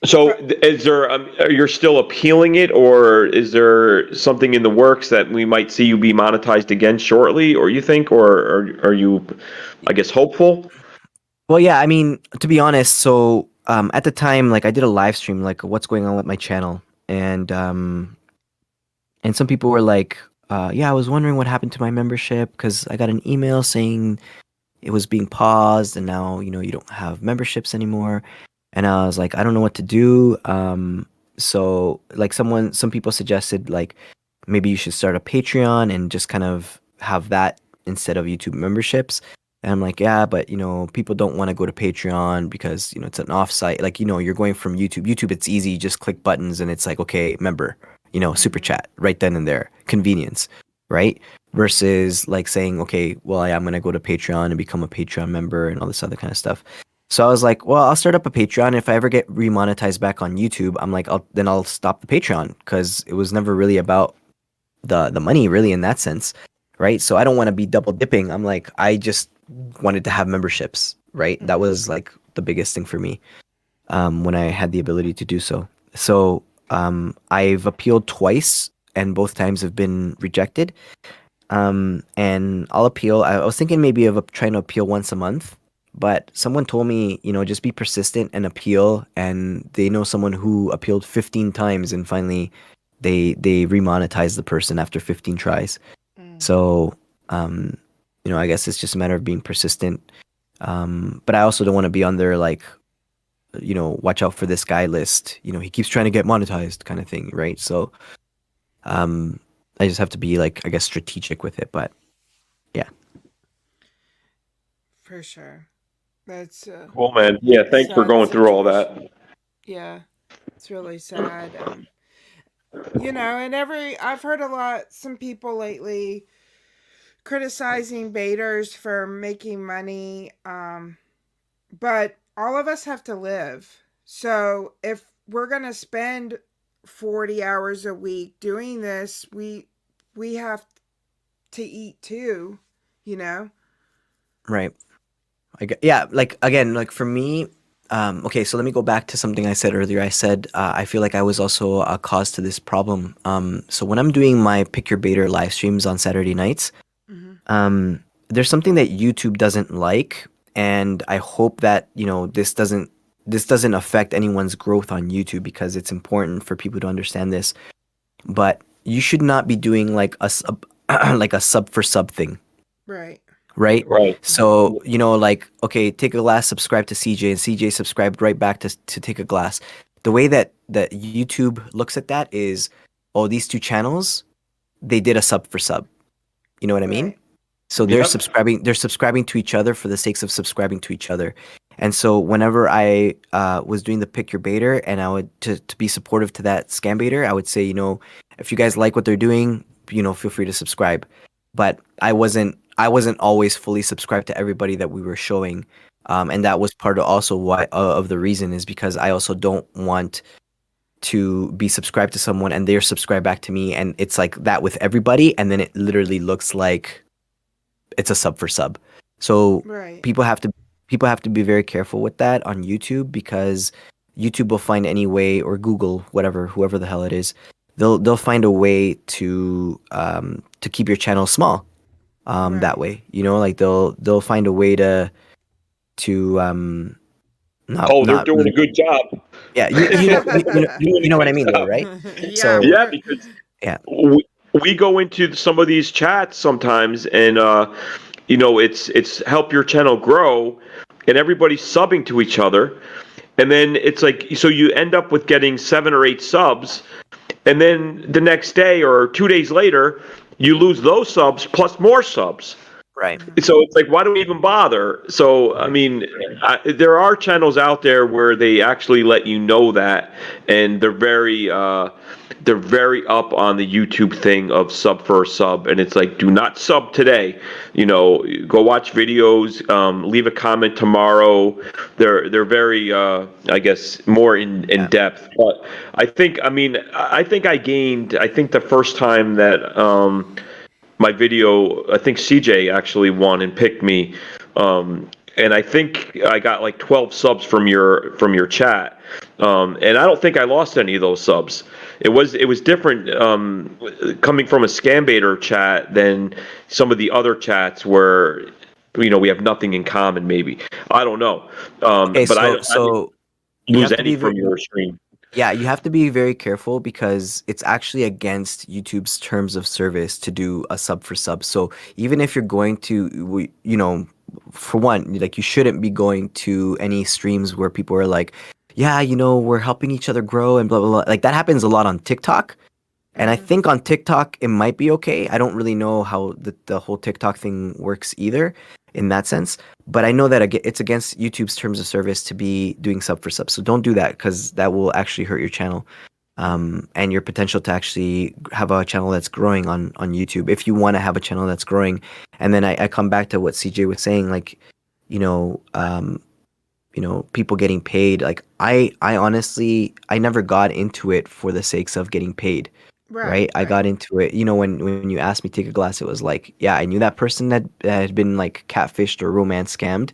So, is there? You're still appealing it, or is there something in the works that we might see you be monetized again shortly? Or you think, or are you, I guess, hopeful? Well, yeah. I mean, to be honest, so at the time, like I did a live stream, like what's going on with my channel, and some people were like, yeah, I was wondering what happened to my membership because I got an email saying it was being paused, and now you don't have memberships anymore. And I was like, I don't know what to do. So like some people suggested like maybe you should start a Patreon and just kind of have that instead of YouTube memberships. And I'm like, yeah, but people don't want to go to Patreon because it's an offsite. Like you're going from YouTube. YouTube, it's easy. You just click buttons and it's like, okay, member. Super chat right then and there. Convenience, right? Versus like saying, okay, well, I'm gonna go to Patreon and become a Patreon member and all this other kind of stuff. So I was like, well, I'll start up a Patreon. If I ever get remonetized back on YouTube, I'm like, I'll stop the Patreon, because it was never really about the money, really, in that sense, right? So I don't want to be double dipping. I'm like, I just wanted to have memberships, right? That was like the biggest thing for me when I had the ability to do so. So I've appealed twice, and both times have been rejected. And I'll appeal. I was thinking maybe of trying to appeal once a month. But someone told me, just be persistent and appeal, and they know someone who appealed 15 times and finally they remonetized the person after 15 tries. So, I guess it's just a matter of being persistent. But I also don't want to be on their like, watch out for this guy list. He keeps trying to get monetized kind of thing, right? So, I just have to be like, I guess, strategic with it. But yeah. For sure. That's cool, man. Yeah, thanks for going through all that. Yeah, it's really sad. And I've heard some people lately criticizing baiters for making money, but all of us have to live. So if we're gonna spend 40 hours a week doing this, we have to eat too, you know. Right. Yeah, like again, like for me, okay, so let me go back to something I said earlier. I said I feel like I was also a cause to this problem. So when I'm doing my Pick Your Baiter live streams on Saturday nights, there's something that YouTube doesn't like, and I hope that this doesn't affect anyone's growth on YouTube because it's important for people to understand this. But you should not be doing like a sub, like a sub for sub thing. Right. Right? So, like, okay, Take a Glass subscribed to CJ and CJ subscribed right back to Take a Glass. The way that YouTube looks at that is, oh, these two channels, they did a sub for sub. You know what I mean? So they're subscribing to each other for the sakes of subscribing to each other. And so whenever I was doing the Pick Your Baiter and I would to be supportive to that scam baiter, I would say, if you guys like what they're doing, feel free to subscribe. But I wasn't always fully subscribed to everybody that we were showing, and that was part of also why of the reason is because I also don't want to be subscribed to someone and they're subscribed back to me, and it's like that with everybody, and then it literally looks like it's a sub for sub. So people have to be very careful with that on YouTube because YouTube will find any way, or Google, whoever the hell it is, they'll find a way to keep your channel small. That way, like they'll find a way to not. They're doing a good job. Yeah, you know what I mean, though, right? So yeah, because we go into some of these chats sometimes, and it's help your channel grow, and everybody's subbing to each other, and then it's like so you end up with getting 7 or 8 subs, and then the next day or 2 days later, you lose those subs plus more subs. Right. So it's like, why do we even bother? So, I mean, there are channels out there where they actually let you know that, and they're very up on the YouTube thing of sub for a sub, and it's like, do not sub today. Go watch videos, leave a comment tomorrow. They're very, I guess, more in depth. But I think I gained. I think the first time that my video, I think CJ actually won and picked me, and I think I got like 12 subs from your chat, and I don't think I lost any of those subs. It was different coming from a scam baiter chat than some of the other chats where we have nothing in common. Maybe I don't know, okay, but I didn't lose any from your stream. Yeah, you have to be very careful because it's actually against YouTube's terms of service to do a sub for sub. So even if you're going to, for one, like you shouldn't be going to any streams where people are like, yeah, we're helping each other grow and blah, blah, blah. Like that happens a lot on TikTok. And I think on TikTok, it might be okay. I don't really know how the whole TikTok thing works either in that sense. But I know that it's against YouTube's terms of service to be doing sub for sub. So don't do that because that will actually hurt your channel and your potential to actually have a channel that's growing on YouTube. If you want to have a channel that's growing. And then I come back to what CJ was saying, like, people getting paid. Like I honestly, I never got into it for the sakes of getting paid. Right. I got into it, when you asked me to take a glass, it was like, yeah, I knew that person that had been like catfished or romance scammed.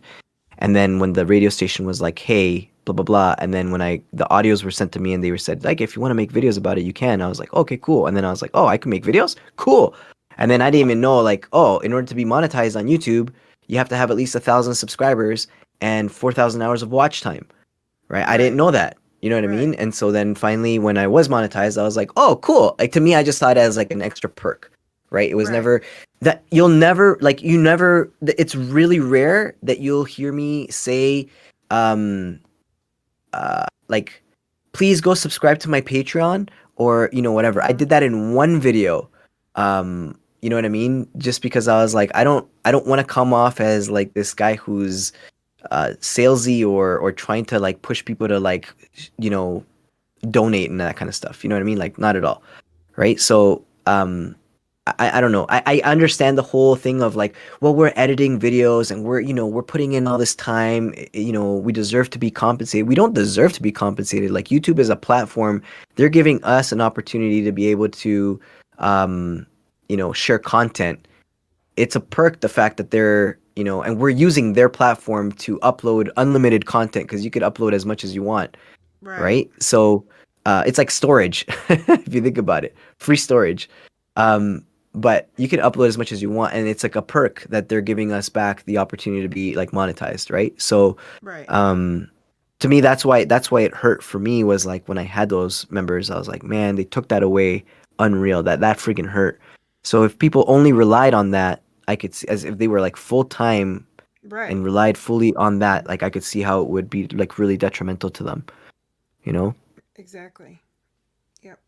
And then when the radio station was like, hey, blah, blah, blah. And then when the audios were sent to me and they were said, like, if you want to make videos about it, you can. I was like, okay, cool. And then I was like, oh, I can make videos? Cool. And then I didn't even know, like, oh, in order to be monetized on YouTube, you have to have at least 1,000 subscribers and 4,000 hours of watch time. Right. I didn't know that. You know what I mean? And so then finally, when I was monetized, I was like, oh, cool. Like to me, I just saw it as like an extra perk, right? It was never that it's really rare that you'll hear me say, like, please go subscribe to my Patreon or, whatever. I did that in one video. You know what I mean? Just because I was like, I don't want to come off as like this guy who's salesy or trying to like push people to like donate and that kind of stuff, you know what I mean? Like not at all, right? So I don't know, I understand the whole thing of like, well, we're editing videos and we're putting in all this time, we deserve to be compensated. We don't deserve to be compensated. Like YouTube is a platform, they're giving us an opportunity to be able to share content it's a perk, the fact that they're, and we're using their platform to upload unlimited content, because you could upload as much as you want, right? So it's like storage, if you think about it, free storage. But you can upload as much as you want, and it's like a perk that they're giving us back the opportunity to be like monetized, right? So to me, that's why it hurt for me, was like when I had those members, I was like, man, they took that away. Unreal. That freaking hurt. So if people only relied on that, I could see, as if they were like full time and relied fully on that, like I could see how it would be like really detrimental to them, Exactly. Yep.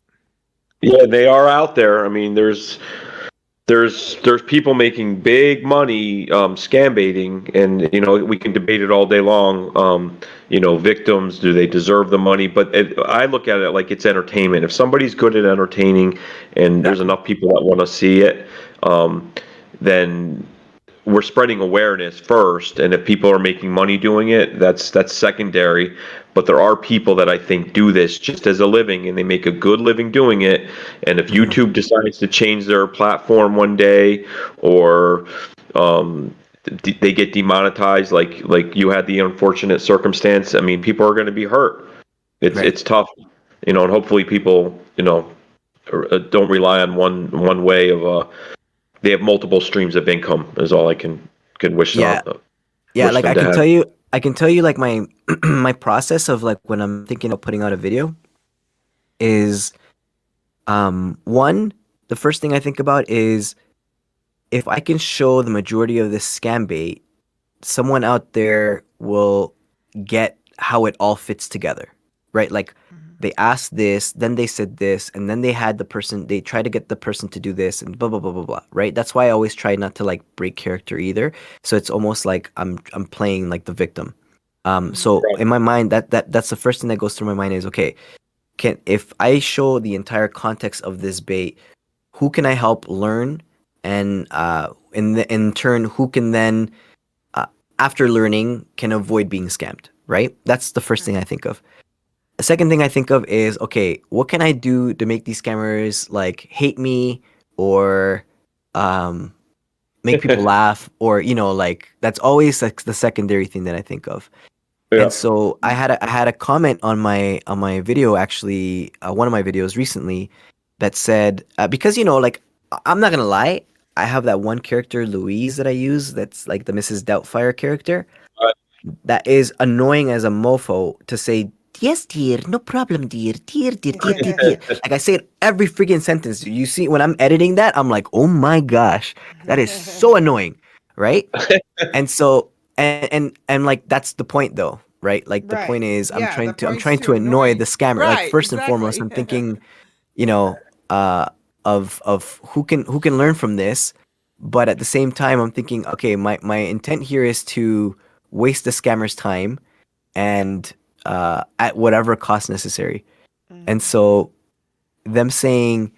Yeah, they are out there. I mean, there's people making big money scam baiting, and we can debate it all day long. Victims, do they deserve the money? But I look at it like it's entertainment. If somebody's good at entertaining, and there's enough people that want to see it, then we're spreading awareness first, and if people are making money doing it, that's secondary. But there are people that I think do this just as a living, and they make a good living doing it. And if YouTube decides to change their platform one day, or they get demonetized, like you had the unfortunate circumstance, I mean, people are going to be hurt. It's tough, and hopefully people don't rely on one way of they have multiple streams of income, is all I can wish them. Yeah, wish like them I to can have. tell you like my my process of like when I'm thinking of putting out a video is one, the first thing I think about is if I can show the majority of this scam bait, someone out there will get how it all fits together, right? Like they asked this, then they said this, and then they tried to get the person to do this, and blah blah blah blah blah, right? That's why I always try not to like break character either. So it's almost like I'm playing like the victim. So in my mind, that's the first thing that goes through my mind is, okay, if I show the entire context of this bait, who can I help learn, and in turn, who can then after learning can avoid being scammed, right? That's the first thing I think of. The second thing I think of is, okay, what can I do to make these scammers like hate me, or make people laugh, or like that's always like the secondary thing that I think of. Yeah. And so I had a comment on my video, actually, one of my videos recently, that said, because like I'm not gonna lie, I have that one character, Louise, that I use, that's like the Mrs. Doubtfire character, that is annoying as a mofo to say, yes, dear, no problem, dear, dear, dear, dear, dear, dear. Like I say it every freaking sentence. You see, when I'm editing that, I'm like, oh my gosh, that is so annoying, right? And so, and like that's the point, though, right? Like the point is, I'm trying to annoy the scammer. Like first and foremost, I'm thinking, of who can learn from this, but at the same time, I'm thinking, okay, my intent here is to waste the scammer's time, and at whatever cost necessary. And so them saying,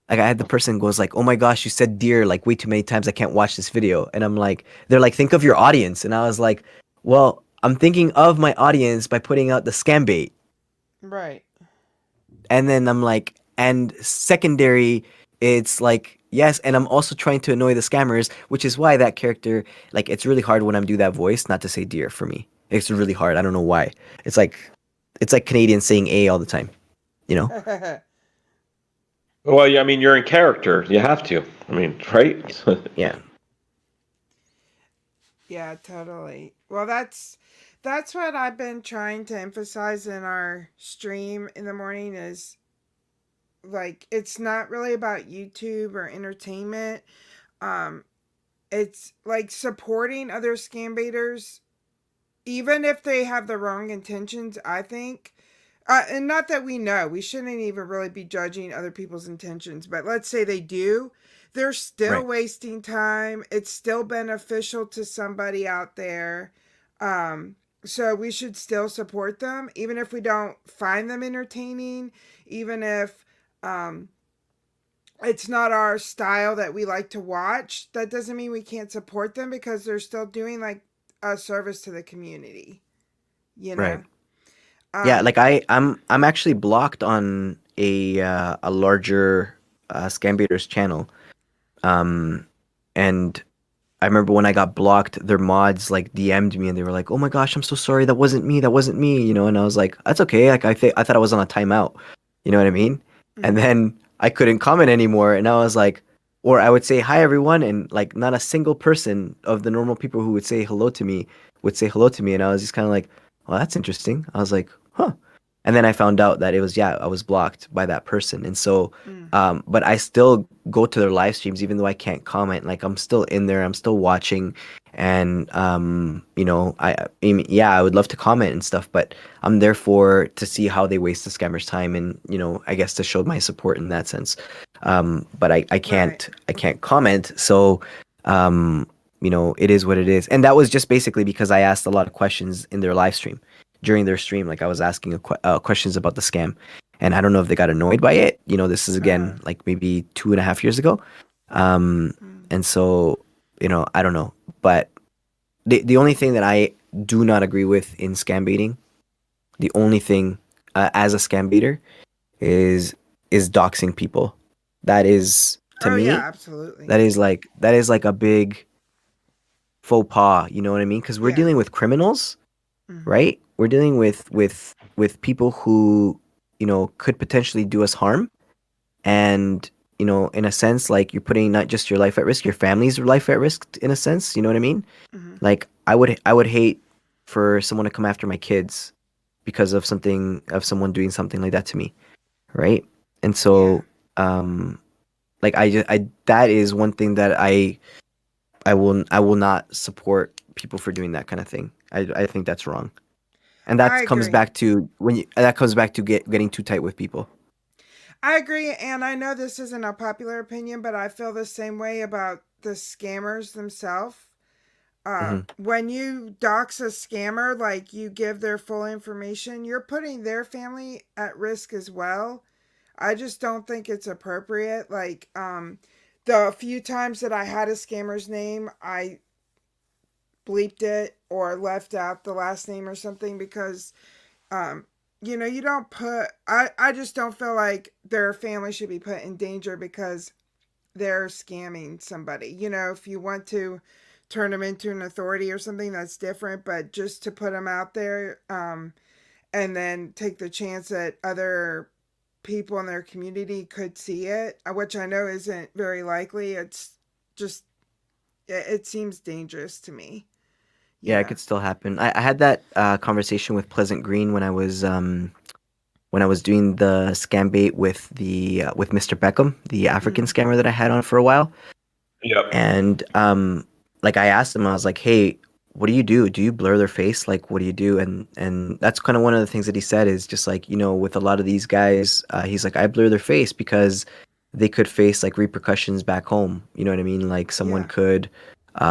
like, I had the person goes like, oh my gosh, you said dear like way too many times, I can't watch this video. And I'm like, they're like, think of your audience. And I was like, well, I'm thinking of my audience by putting out the scam bait. Right. And then I'm like, and secondary, it's like, yes, and I'm also trying to annoy the scammers, which is why that character, like, it's really hard when I'm do that voice not to say dear for me. It's really hard. I don't know why. It's like Canadians saying A all the time, Well, yeah, I mean, you're in character. You have to. I mean, right? Yeah. Yeah, totally. Well, that's what I've been trying to emphasize in our stream in the morning is, like, it's not really about YouTube or entertainment. It's like supporting other scam baiters, even if they have the wrong intentions, I think. And not that we know, we shouldn't even really be judging other people's intentions, but let's say they do, they're still wasting time. It's still beneficial to somebody out there. So we should still support them, even if we don't find them entertaining, even if it's not our style that we like to watch. That doesn't mean we can't support them, because they're still doing like a service to the community, Right. Yeah, like I'm actually blocked on a larger scam baiters channel, and I remember when I got blocked, their mods like DM'd me and they were like, "Oh my gosh, I'm so sorry. That wasn't me. That wasn't me." You know, and I was like, "That's okay." Like I thought I was on a timeout. You know what I mean? And then I couldn't comment anymore, and I was like, or I would say hi everyone, and like not a single person of the normal people who would say hello to me would say hello to me, and I was just kind of like, "Well, that's interesting." I was like, "Huh." And then I found out that it was, yeah, I was blocked by that person. And so, but I still go to their live streams even though I can't comment. Like I'm still in there, I'm still watching, and you know, I mean, yeah, I would love to comment and stuff, but I'm there for to see how they waste the scammers' time, and you know, I guess to show my support in that sense. But I can't comment, so you know, it is what it is. And that was just basically because I asked a lot of questions in their live stream. During their stream, like I was asking questions about the scam, and I don't know if they got annoyed by it. You know, this is again like maybe 2.5 years ago, and so you know, I don't know. But the only thing that I do not agree with in scam baiting, the only thing as a scam baiter is doxing people. That is to me, yeah, absolutely. that is like a big faux pas. You know what I mean? Because we're dealing with criminals, right? We're dealing with people who, you know, could potentially do us harm, and you know, in a sense, like you're putting not just your life at risk, your family's life at risk, in a sense. You know what I mean? Like I would hate for someone to come after my kids because of someone doing something like that to me, right? And so, like I that is one thing that I will not support people for doing that kind of thing. I think that's wrong. And that comes back to getting too tight with people. I agree, and I know this isn't a popular opinion, but I feel the same way about the scammers themselves. When you dox a scammer, like you give their full information, you're putting their family at risk as well. I just don't think it's appropriate. Like, the few times that I had a scammer's name, I bleeped it or left out the last name or something because you know, you don't put I just don't feel like their family should be put in danger because they're scamming somebody. You know, if you want to turn them into an authority or something, that's different, but just to put them out there and then take the chance that other people in their community could see it, which I know isn't very likely. It's just it seems dangerous to me. Yeah, it could still happen. I had that conversation with Pleasant Green when I was doing the scam bait with with Mr. Beckham, the African scammer that I had on for a while. Yep. And like I asked him, I was like, "Hey, what do you do? Do you blur their face? Like, what do you do?" And that's kind of one of the things that he said is just like, you know, with a lot of these guys, he's like, I blur their face because they could face like repercussions back home. You know what I mean? Like someone could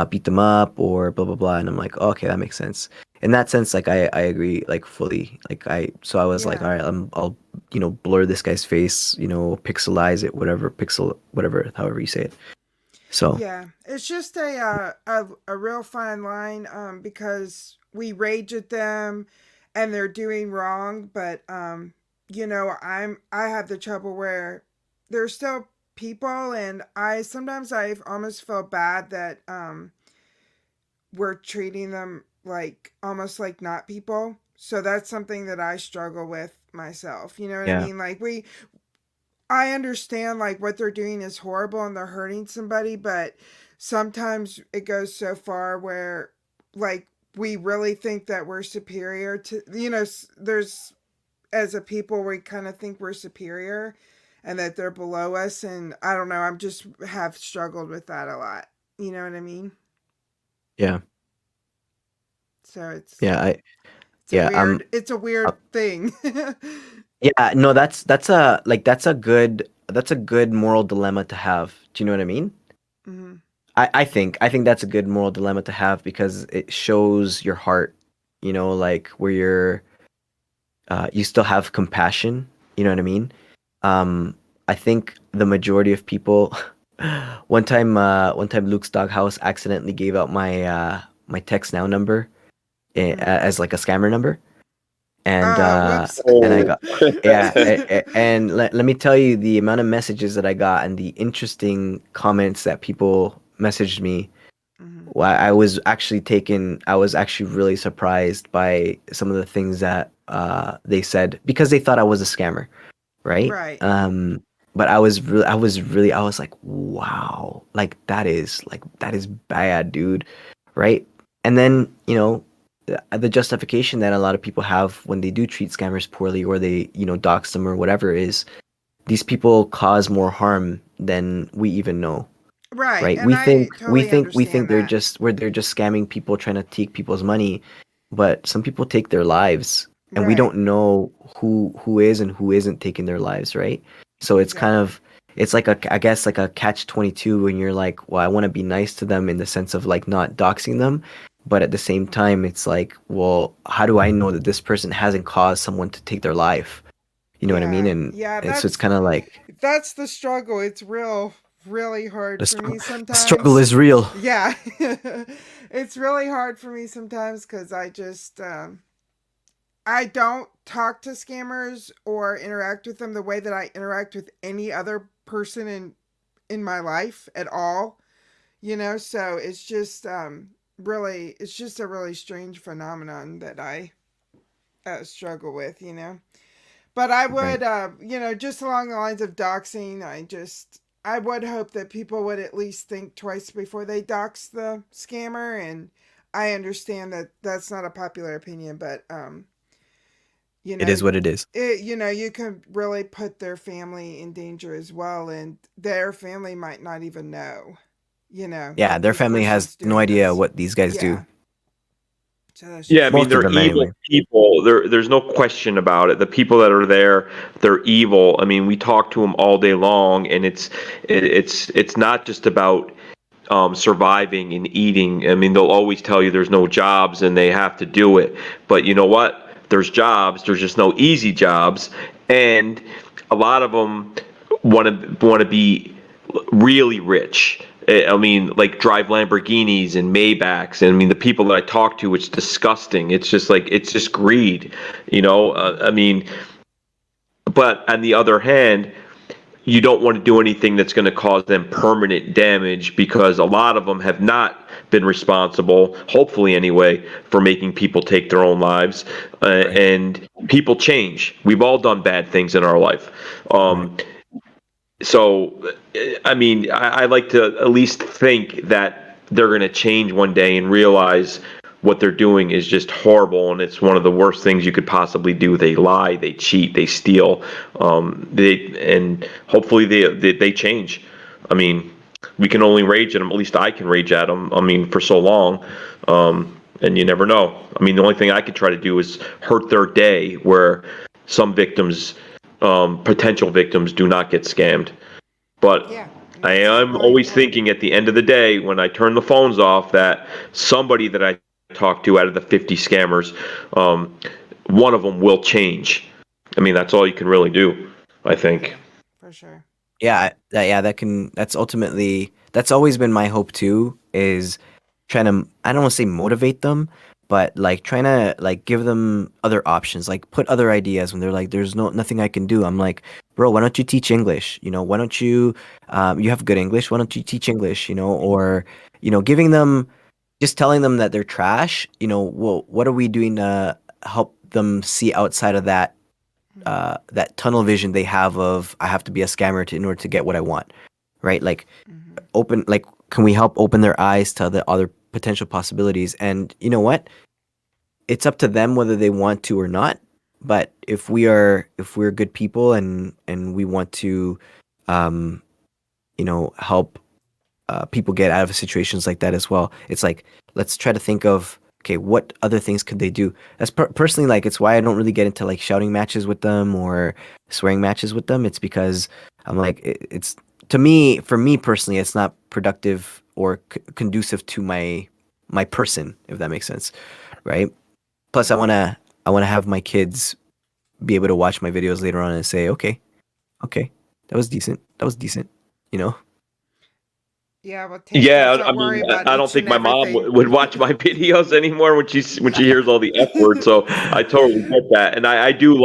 beat them up or blah blah blah. And I'm like, oh, okay, that makes sense. In that sense, like I agree like fully. Like I was like, all right, I'll you know, blur this guy's face, you know, pixelize it, whatever, however you say it. So yeah, it's just a real fine line because we rage at them and they're doing wrong, but you know, I have the trouble where they're still people, and sometimes I almost feel bad that we're treating them like almost like not people. So that's something that I struggle with myself. You know what I mean? Like I understand like what they're doing is horrible and they're hurting somebody, but sometimes it goes so far where like we really think that we're superior to, you know, there's as a people we kind of think we're superior and that they're below us, and I don't know, I'm just have struggled with that a lot. You know what I mean? yeah. So it's it's a weird thing. Yeah, no, that's a good moral dilemma to have. Do you know what I mean? I think that's a good moral dilemma to have because it shows your heart, you know, like where you still have compassion, you know what I mean? I think the majority of people one time Luke's Doghouse accidentally gave out my text now number as like a scammer number. And and I got and let me tell you the amount of messages that I got and the interesting comments that people messaged me I was actually really surprised by some of the things that they said because they thought I was a scammer, right? Right. But I was like, wow, like that is bad, dude, right? And then the justification that a lot of people have when they do treat scammers poorly or they dox them or whatever is these people cause more harm than we even know. Right. Right. And We I think totally understand they're that. just scamming people trying to take people's money, but some people take their lives and we Right. don't know who is and who isn't taking their lives, right? So it's kind of it's like I guess like a catch-22 when you're like, well, I want to be nice to them in the sense of like not doxing them, but at the same time it's like, well, how do I know that this person hasn't caused someone to take their life? You know what I mean? And so it's kind of like that's the struggle. It's really hard for me sometimes. the struggle is real. Yeah. It's really hard for me sometimes because I just I don't talk to scammers or interact with them the way that I interact with any other person in my life at all. So it's just it's just a really strange phenomenon that I struggle with. But I would, just along the lines of doxing, I would hope that people would at least think twice before they dox the scammer. And I understand that that's not a popular opinion, but, it is what it is. You can really put their family in danger as well. And their family might not even know, Yeah, their family has no idea what these guys do. Yeah, I mean, Most of they're them evil anyway. people. There's no question about it. The people that are there, they're evil. I mean, we talk to them all day long, and it's not just about surviving and eating. I mean, they'll always tell you there's no jobs and they have to do it. But you know what? There's jobs. There's just no easy jobs, and a lot of them want to be really rich. I mean, like drive Lamborghinis and Maybachs. And I mean, the people that I talk to, it's disgusting. It's just like, it's just greed, I mean, but on the other hand, you don't want to do anything that's going to cause them permanent damage because a lot of them have not been responsible, hopefully anyway, for making people take their own lives. And people change. We've all done bad things in our life. So, I mean, I like to at least think that they're going to change one day and realize what they're doing is just horrible, and it's one of the worst things you could possibly do. They lie, they cheat, they steal, and hopefully they change. I mean, we can only rage at them. At least I can rage at them. I mean, for so long, and you never know. I mean, the only thing I could try to do is hurt their day, where some victims. Potential victims do not get scammed. But I am always thinking at the end of the day, when I turn the phones off, that somebody that I talk to out of the 50 scammers, one of them will change. I mean, that's all you can really do, I think. For sure. Yeah, that's ultimately, that's always been my hope too, is trying to, I don't want to say motivate them, but like trying to like give them other options, like put other ideas when they're like, there's nothing I can do. I'm like, bro, why don't you teach English? Why don't you, you have good English, why don't you teach English? Or, giving them, just telling them that they're trash, well, what are we doing to help them see outside of that, that tunnel vision they have of, I have to be a scammer in order to get what I want, right? Like can we help open their eyes to the other potential possibilities? And you know what? It's up to them whether they want to or not. But if we're good people and we want to, help people get out of situations like that as well, it's like, let's try to think of, okay, what other things could they do? That's personally, like, it's why I don't really get into like shouting matches with them or swearing matches with them. It's because I'm like, it's, to me, for me personally, it's not productive or conducive to my person, if that makes sense, right? Plus, I wanna have my kids be able to watch my videos later on and say, okay, that was decent, Yeah, well, take Yeah, don't worry about I don't each think and my mom everything. would watch my videos anymore when she hears all the F words. So I totally get that, and I do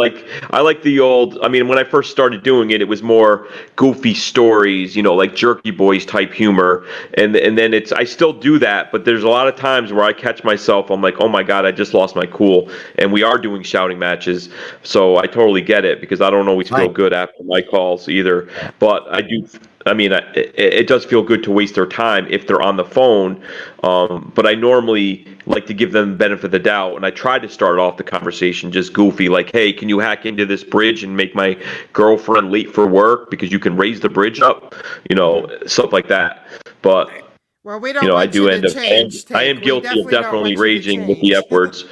I like the old. I mean, when I first started doing it, it was more goofy stories, like Jerky Boys type humor, and then I still do that, but there's a lot of times where I catch myself. I'm like, oh my god, I just lost my cool, and we are doing shouting matches, so I totally get it because I don't always feel good after my calls either, but I do. I mean, it does feel good to waste their time if they're on the phone, but I normally like to give them the benefit of the doubt, and I try to start off the conversation just goofy, like, hey, can you hack into this bridge and make my girlfriend late for work because you can raise the bridge up, stuff like that. But well, we don't I want do you end to up. change. I am guilty of definitely raging with the F words.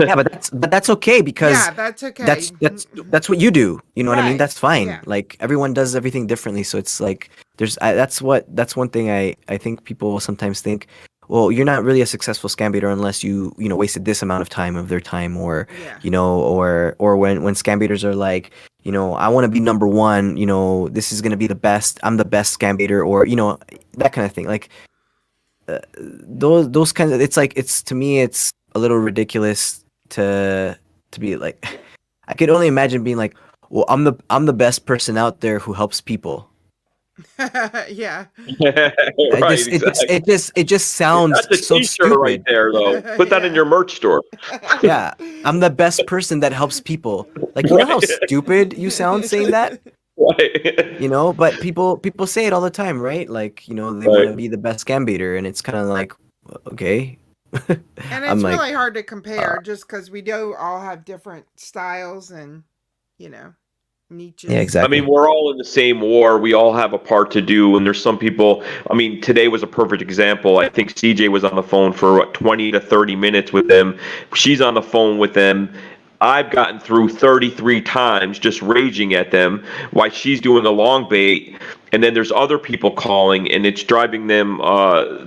Yeah, but that's okay because Yeah, that's okay. that's what you do. You know what I mean? Right, That's fine. yeah. Like everyone does everything differently, so it's like that's one thing I think people sometimes think. Well, you're not really a successful scam baiter unless you wasted this amount of time of their time, or or when scam baiters are like, I want to be number one. This is gonna be the best. I'm the best scam baiter, or that kind of thing. Like those kinds of, it's to me it's a little ridiculous to be like, I could only imagine being like, well, I'm the best person out there who helps people. Yeah. Right, It just sounds That's a so t-shirt stupid. right there, though. Put that in your merch store. Yeah, I'm the best person that helps people. Like, you know how stupid you sound saying that? Right. But people say it all the time, right? Like, they want to be the best scam baiter, and it's kind of like, okay. And it's really hard to compare just because we do all have different styles and, niches. Yeah, exactly. I mean, we're all in the same war. We all have a part to do, and there's some people. I mean, today was a perfect example. I think CJ was on the phone for 20 to 30 minutes with them. She's on the phone with them. I've gotten through 33 times just raging at them while she's doing a long bait, and then there's other people calling, and it's driving them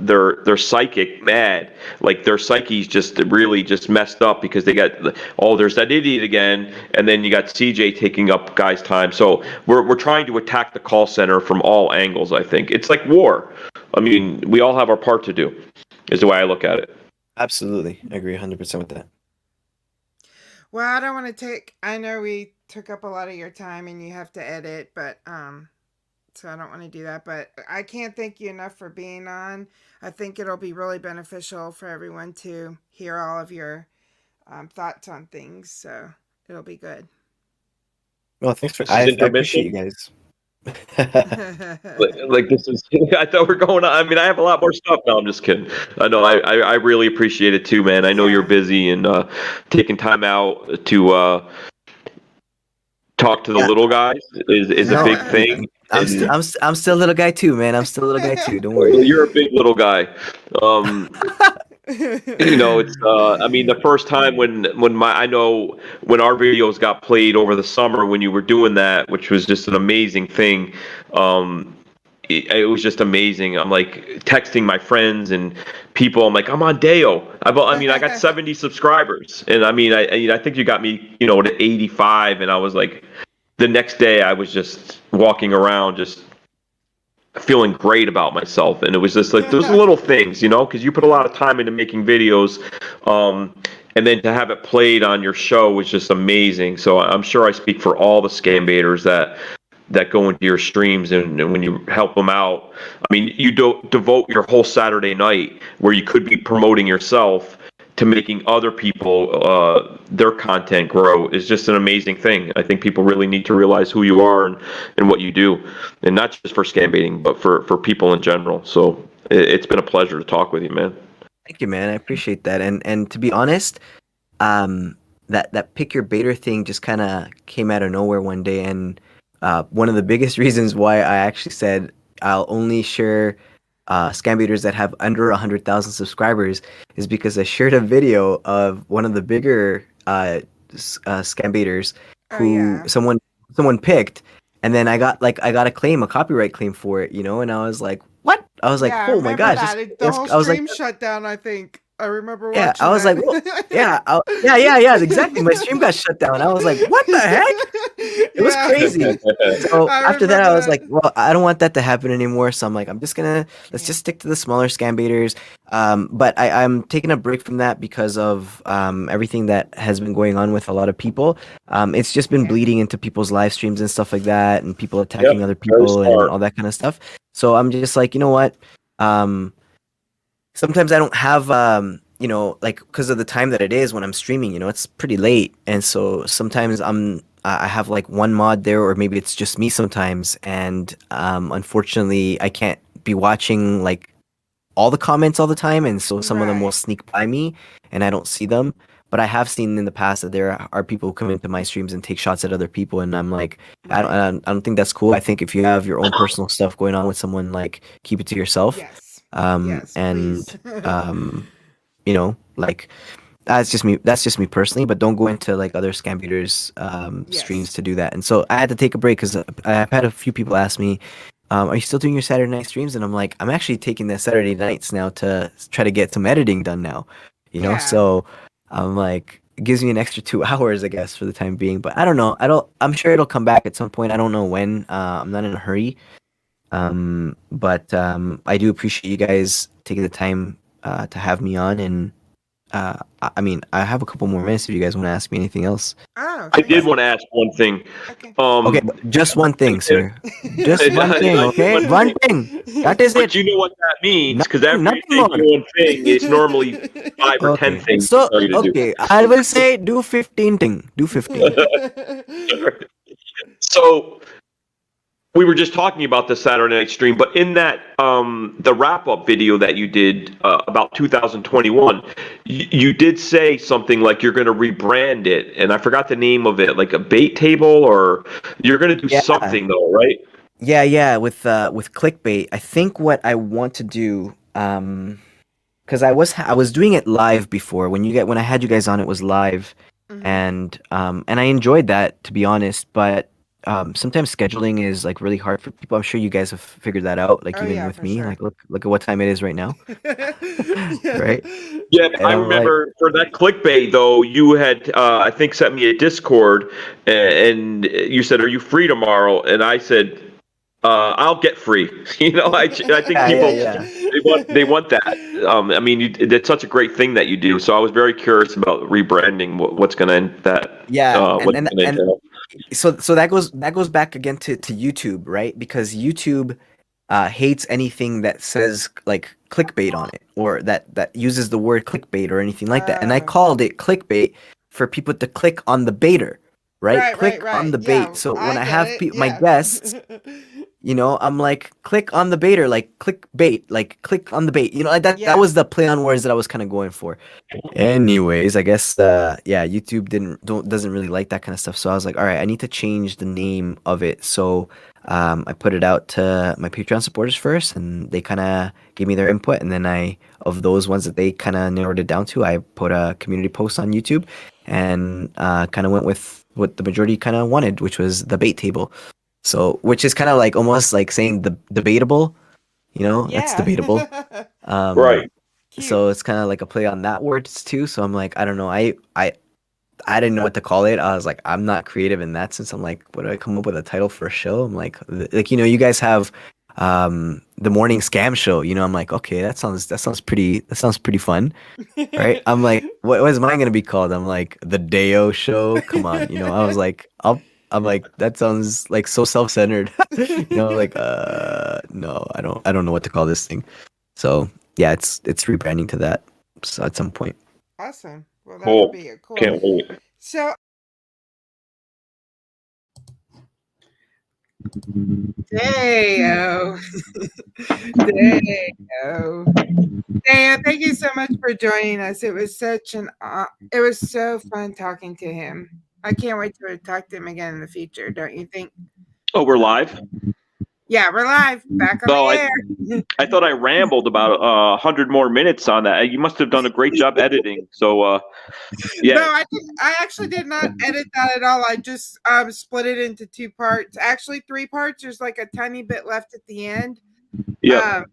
their psychic mad. Like their psyche's just really just messed up because they got, oh, there's that idiot again, and then you got CJ taking up guys' time. So we're trying to attack the call center from all angles. I think it's like war. I mean, we all have our part to do, is the way I look at it. Absolutely, I agree 100% with that. Well, I don't want to I know we took up a lot of your time and you have to edit, but so I don't want to do that, but I can't thank you enough for being on. I think it'll be really beneficial for everyone to hear all of your thoughts on things, so it'll be good. Well, thanks for I appreciate you guys. like this is I thought we're going on. I mean, I have a lot more stuff now. I'm just kidding. I know I really appreciate it too, man. I know you're busy and taking time out to talk to the little guys is a big thing. I'm still a little guy too, man. I'm still a little guy too. Don't worry. You're a big little guy. It's I mean, the first time when I know when our videos got played over the summer when you were doing that, which was just an amazing thing. It was just amazing. I'm like texting my friends and people. I'm like, I'm on DEYO. I got 70 subscribers, and I think you got me, to 85, and I was like, the next day I was just walking around just feeling great about myself, and it was just like those little things, because you put a lot of time into making videos, and then to have it played on your show was just amazing. So I'm sure I speak for all the scam baiters that go into your streams, and when you help them out, I mean, you devote your whole Saturday night where you could be promoting yourself to making other people their content grow is just an amazing thing. I think people really need to realize who you are and what you do, and not just for scam baiting, but for people in general. So it's been a pleasure to talk with you, man. Thank you, man. I appreciate that. And to be honest, that pick your baiter thing just kind of came out of nowhere one day, and one of the biggest reasons why I actually said I'll only share scam baiters that have under 100,000 subscribers is because I shared a video of one of the bigger scam baiters who someone picked, and then I got a copyright claim for it, and I was like, what? I was like, oh my gosh, the whole stream shut down, I think. I remember Yeah, watching I was that. like, well, yeah, exactly. My stream got shut down. I was like, what the heck? It was Yeah. crazy. So I after that, I remember was that. like, well, I don't want that to happen anymore. So I'm like, let's just stick to the smaller scam baiters. But I'm taking a break from that because of everything that has been going on with a lot of people. It's just been bleeding into people's live streams and stuff like that, and people attacking other very people and smart. all that kind of stuff. So I'm just like, you know what? Sometimes I don't have like because of the time that it is when I'm streaming, it's pretty late, and so sometimes I have like one mod there, or maybe it's just me sometimes, and unfortunately I can't be watching like all the comments all the time, and so some of them will sneak by me and I don't see them. But I have seen in the past that there are people who come into my streams and take shots at other people, and I'm like, I don't think that's cool. I think if you have your own personal stuff going on with someone, like keep it to yourself. And like that's just me personally, but don't go into like other scam beaters streams to do that. And so I had to take a break because I've had a few people ask me, are you still doing your Saturday night streams? And I'm like, I'm actually taking the Saturday nights now to try to get some editing done now, so I'm like, it gives me an extra 2 hours, I guess, for the time being. But I don't know, I'm sure it'll come back at some point. I don't know when. I'm not in a hurry. But I do appreciate you guys taking the time to have me on, and I mean, I have a couple more minutes if you guys want to ask me anything else. I did want to ask one thing. Okay, but just one thing, sir. Just one thing, okay? One thing. That is but it. you know what that means, because after Nothing you say more. one thing, it's normally 5 or 10 things So, to tell you to do. okay, I will say do 15 thing. Do 15. So we were just talking about the Saturday night stream, but in that the wrap up video that you did about 2021, you did say something like you're going to rebrand it, and I forgot the name of it, like a bait table, or you're going to do something though, right? Yeah, with clickbait. I think what I want to do, because I was doing it live before. When I had you guys on, it was live, and I enjoyed that, to be honest. But sometimes scheduling is like really hard for people. I'm sure you guys have figured that out. Like even with me, like look at what time it is right now, right? Yeah, And I I'm like, remember for that clickbait though, you had I think sent me a Discord, and you said, "Are you free tomorrow?" And I said, "I'll get free." I think people they want that. I mean, it's such a great thing that you do. So I was very curious about rebranding. What's going to end that? So that goes back again to YouTube, right? Because YouTube hates anything that says like clickbait on it, or that uses the word clickbait or anything like that. And I called it clickbait for people to click on the baiter, right? Click on the bait. So when I have my guests, I'm like, click on the baiter, like click bait, like click on the bait. Like that was the play on words that I was kind of going for. Anyways, I guess YouTube doesn't really like that kind of stuff. So I was like, all right, I need to change the name of it. So I put it out to my Patreon supporters first, and they kind of gave me their input, and then of those ones that they kind of narrowed it down to, I put a community post on YouTube, and kind of went with what the majority kind of wanted, which was the bait table. So, which is kind of like almost like saying the debatable, that's debatable. Right. So it's kind of like a play on that words too. So I'm like, I don't know. I didn't know what to call it. I was like, I'm not creative in that sense. I'm like, what do I come up with a title for a show? I'm like you guys have the morning scam show. I'm like, okay, that sounds pretty fun, right? I'm like, what is mine gonna be called? I'm like, the DEYO show. Come on, I was like, I'm like, that sounds like so self-centered. Like no, I don't know what to call this thing. So yeah, it's rebranding to that. So at some point. Awesome. Well, that'll be a cool. Can't wait. So DEYO. DEYO. Dan, thank you so much for joining us. It was it was so fun talking to him. I can't wait to talk to him again in the future, don't you think? Oh, we're live? Yeah, we're live. Back on the air. I thought I rambled about 100 more minutes on that. You must have done a great job editing. So, yeah. No, I actually did not edit that at all. I just split it into 2 parts. Actually, 3 parts. There's like a tiny bit left at the end. Yeah.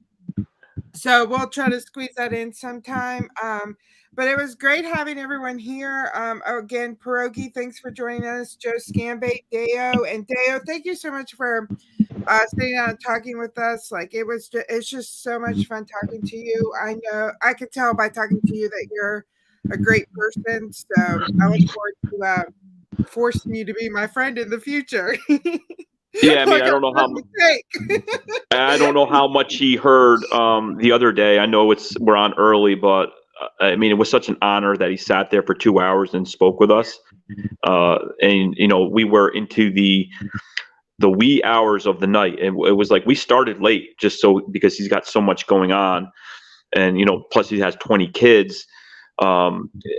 So we'll try to squeeze that in sometime. But it was great having everyone here. Again, Pierogi, thanks for joining us. Joe Scambait, DEYO, and DEYO, thank you so much for sitting down and talking with us. Like it's just so much fun talking to you. I know I could tell by talking to you that you're a great person. So I look forward to forcing you to be my friend in the future. Yeah, I mean, Like I don't know how Take. I don't know how much he heard the other day. I know we're on early, but I mean, it was such an honor that he sat there for 2 hours and spoke with us. And we were into the wee hours of the night, and it was like we started late just because he's got so much going on, and plus he has 20 kids. I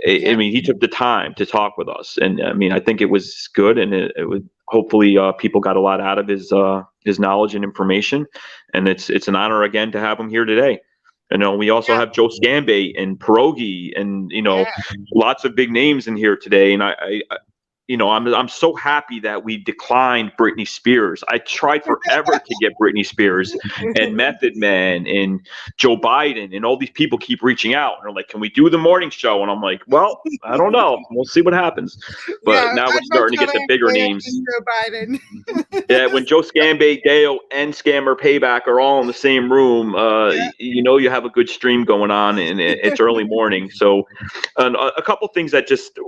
mean, he took the time to talk with us, and I mean, I think it was good, and it would hopefully people got a lot out of his knowledge and information, and it's an honor again to have him here today. We also have Joe Scambait and Pierogi, and lots of big names in here today, and I'm so happy that we declined Britney Spears. I tried forever to get Britney Spears and Method Man and Joe Biden, and all these people keep reaching out and they're like, "Can we do the morning show?" And I'm like, "Well, I don't know. We'll see what happens." But now we're starting to get the bigger names. Joe Biden. Yeah, when Joe Scambait, DEYO, and Scammer Payback are all in the same room, you have a good stream going on, and it's early morning. So, a couple things that just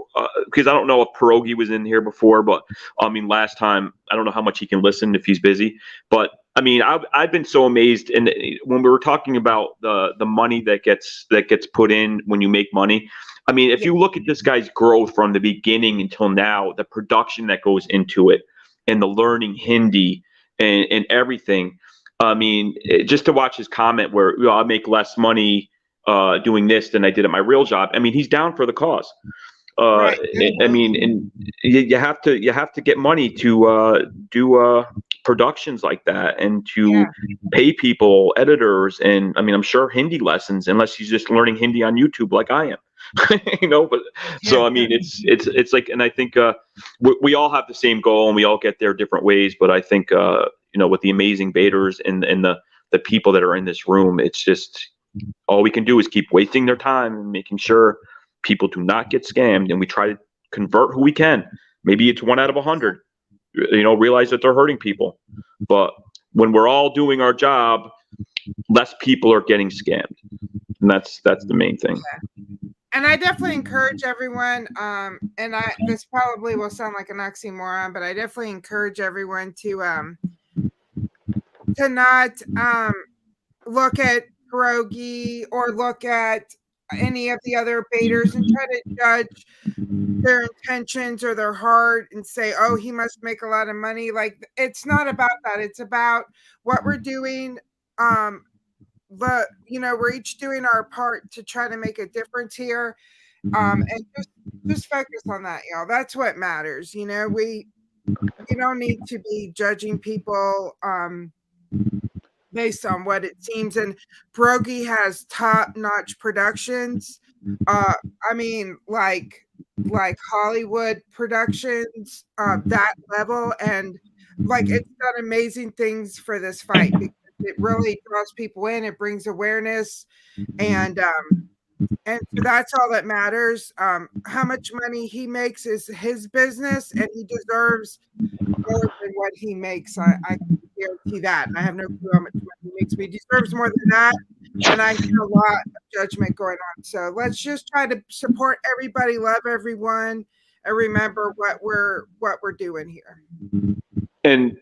because I don't know if Pierogi was in here before, but I mean, last time I don't know how much he can listen if he's busy. But I mean, I've been so amazed, and when we were talking about the money that gets put in when you make money. I mean, if you look at this guy's growth from the beginning until now, the production that goes into it, and the learning Hindi and everything. I mean, just to watch his comment where I make less money doing this than I did at my real job. I mean, he's down for the cause. Right. I mean, and you have to get money to do productions like that and to pay people, editors, and I mean, I'm sure Hindi lessons, unless he's just learning Hindi on YouTube like I am. But so I mean, it's like, and I think we all have the same goal and we all get there different ways. But I think with the amazing baiters and the people that are in this room, it's just all we can do is keep wasting their time and making sure people do not get scammed, and we try to convert who we can. Maybe it's 1 out of 100. Realize that they're hurting people, but when we're all doing our job, less people are getting scammed, and that's the main thing. And I definitely encourage everyone, and this probably will sound like an oxymoron, but I definitely encourage everyone to not look at Pierogi or look at any of the other baiters and try to judge their intentions or their heart and say, "Oh, he must make a lot of money." Like, it's not about that. It's about what we're doing. But we're each doing our part to try to make a difference here, and just focus on that. That's what matters. We don't need to be judging people based on what it seems. And Pierogi has top-notch productions. I mean, like Hollywood productions, that level, and like it's done amazing things for this fight because it really draws people in. It brings awareness, and so that's all that matters. How much money he makes is his business, and he deserves more than what he makes. I can guarantee that. And I have no clue how much money he makes, but he deserves more than that. And I see a lot of judgment going on. So let's just try to support everybody, love everyone, and remember what we're doing here. And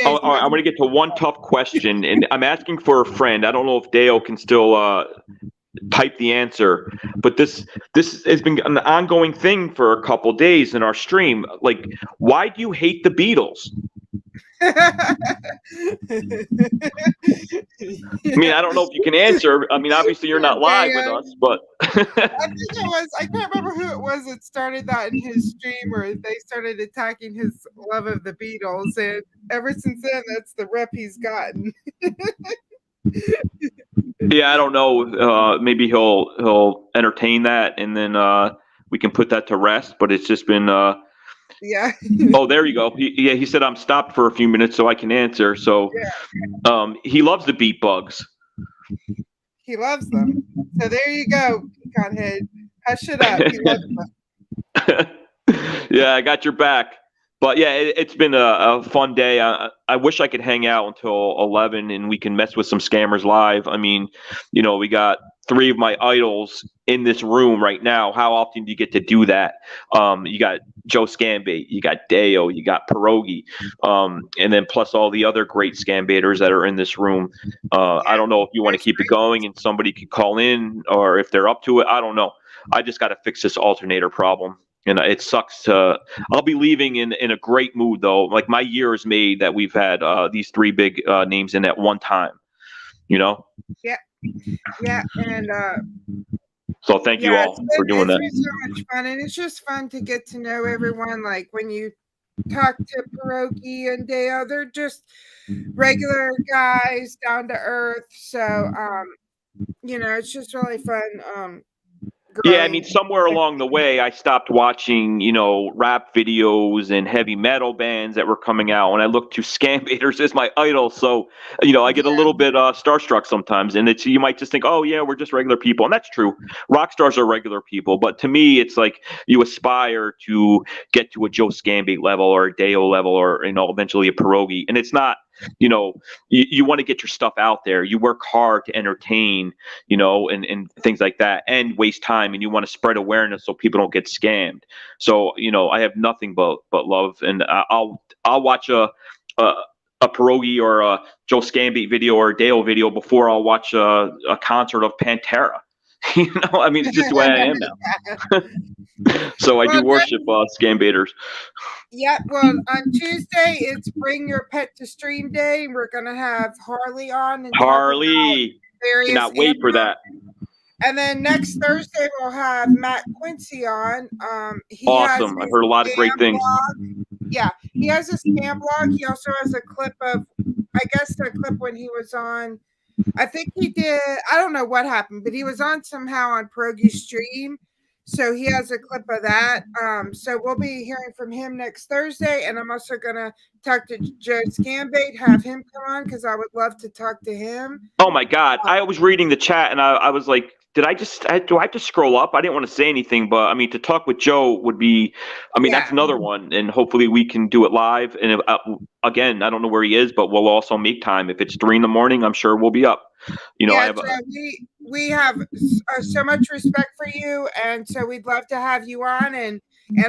I'm going to get to one tough question, and I'm asking for a friend. I don't know if DEYO can still type the answer, but this has been an ongoing thing for a couple days in our stream. Like, why do you hate the Beatles? I mean, I don't know if you can answer. I mean, obviously you're not live with us, but I think it was, I can't remember who it was that started that in his stream, or they started attacking his love of the Beatles, and ever since then, that's the rep he's gotten. Yeah, I don't know. Maybe he'll entertain that, and then we can put that to rest. But it's just been. Yeah. Oh, there you go. He said I'm stopped for a few minutes so I can answer. So, he loves the beat bugs. He loves them. So there you go, Pecan Head. Hush it up. He loves them. Yeah, I got your back. But yeah, it's been a fun day. I wish I could hang out until 11 and we can mess with some scammers live. I mean, we got 3 of my idols in this room right now. How often do you get to do that? You got Joe Scambait, you got DEYO, you got Pierogi, and then plus all the other great scambaiters that are in this room. I don't know if you want to keep it going and somebody could call in, or if they're up to it. I don't know. I just got to fix this alternator problem. And it sucks I'll be leaving in a great mood, though. Like, my year is made that we've had these 3 big names in at one time, Yeah. Yeah. And so thank you all for doing that. It's been so much fun. And it's just fun to get to know everyone. Like, when you talk to Pierogi and DEYO, they're just regular guys, down to earth. So, it's just really fun. Yeah, I mean, somewhere along the way, I stopped watching, rap videos and heavy metal bands that were coming out, and I looked to scambaiters as my idol. So, I get a little bit starstruck sometimes, and you might just think, oh yeah, we're just regular people, and that's true. Rock stars are regular people, but to me, it's like you aspire to get to a Joe Scambait level or a DEYO level, or eventually a Pierogi, and it's not. You want to get your stuff out there. You work hard to entertain, and things like that, and waste time, and you want to spread awareness so people don't get scammed. So, I have nothing but love, and I'll watch a Pierogi or a Joe Scambait video or a DEYO video before I'll watch a concert of Pantera. I mean, it's just the way I am now. So I do worship scambaiters. Yeah, well, on Tuesday it's Bring Your Pet to Stream Day, and we're gonna have Harley on. And Harley, cannot wait for that. And then next Thursday we'll have Matt Quincy on. Awesome! I've heard a lot of great things. Yeah, he has a scam blog. He also has a clip of, I guess, the clip when he was on. I think he did. I don't know what happened, but he was on somehow on Pierogi's stream. So he has a clip of that. So we'll be hearing from him next Thursday. And I'm also going to talk to Joe Scambait, have him come on, because I would love to talk to him. Oh, my God. I was reading the chat, and I was like, do I have to scroll up? I didn't want to say anything, but, I mean, to talk with Joe would be, that's another one. And hopefully we can do it live. And again, I don't know where he is, but we'll also make time. If it's 3 a.m, I'm sure we'll be up. We have so much respect for you, and so we'd love to have you on, and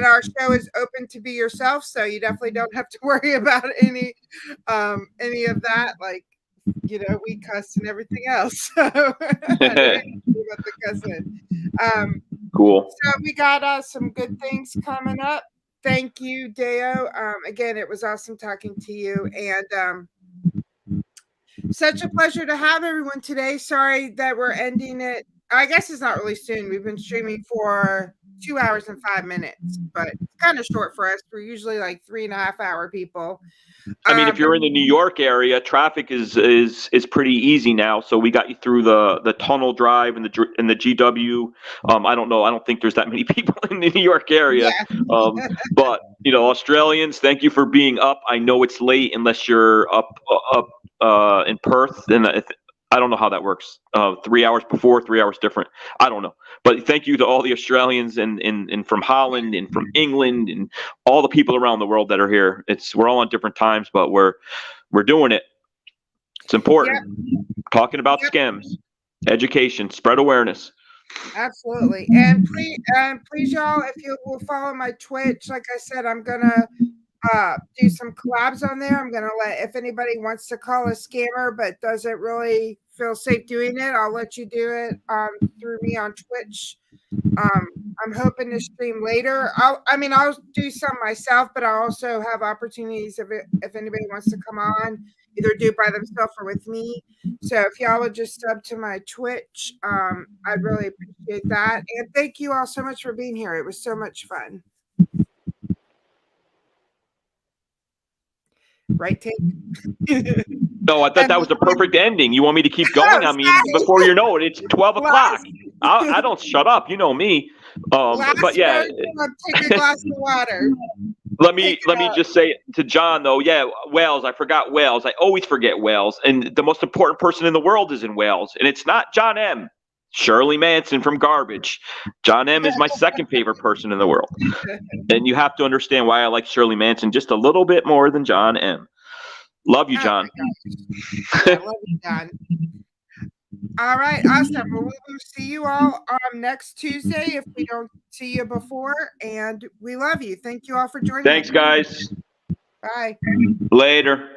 our show is open to be yourself, so you definitely don't have to worry about any of that. Like, we cuss and everything else. So the cussing. Cool. So we got some good things coming up. Thank you, DEYO. Again, it was awesome talking to you, and such a pleasure to have everyone today. Sorry that we're ending it. I guess it's not really soon. We've been streaming for 2 hours and 5 minutes, but it's kind of short for us. We're usually like 3.5 hour people. I mean, if you're in the New York area, traffic is pretty easy now. So we got you through the tunnel drive and the GW. I don't know. I don't think there's that many people in the New York area. Yeah. But Australians, thank you for being up. I know it's late unless you're up in Perth, and I don't know how that works. 3 hours before, 3 hours different. I don't know. But thank you to all the Australians and from Holland and from England and all the people around the world that are here. We're all on different times, but we're doing it. It's important. Yep. Talking about scams, education, spread awareness. Absolutely. And please, y'all, if you will follow my Twitch, like I said, I'm gonna do some collabs on there. I'm gonna if anybody wants to call a scammer but doesn't really feel safe doing it, I'll let you do it through me on Twitch. I'm hoping to stream later. I'll do some myself, but I also have opportunities if anybody wants to come on, either do it by themselves or with me. So if y'all would just sub to my Twitch, I'd really appreciate that. And thank you all so much for being here. It was so much fun. Right, Take? No, I thought that was the perfect ending. You want me to keep going? I mean, before you know it, it's 12 o'clock. I don't shut up. You know me. But yeah. Take a glass of water. Let me just say to John though, yeah, Wales. I forgot Wales. I always forget Wales, and the most important person in the world is in Wales, and it's not John M. Shirley Manson from Garbage. John M. is my second favorite person in the world, and you have to understand why I like Shirley Manson just a little bit more than John M. Love you, John. I love you, John. All right, awesome. Well, we will see you all next Tuesday if we don't see you before, and we love you. Thank you all for joining Thanks, us. guys. Bye. Later.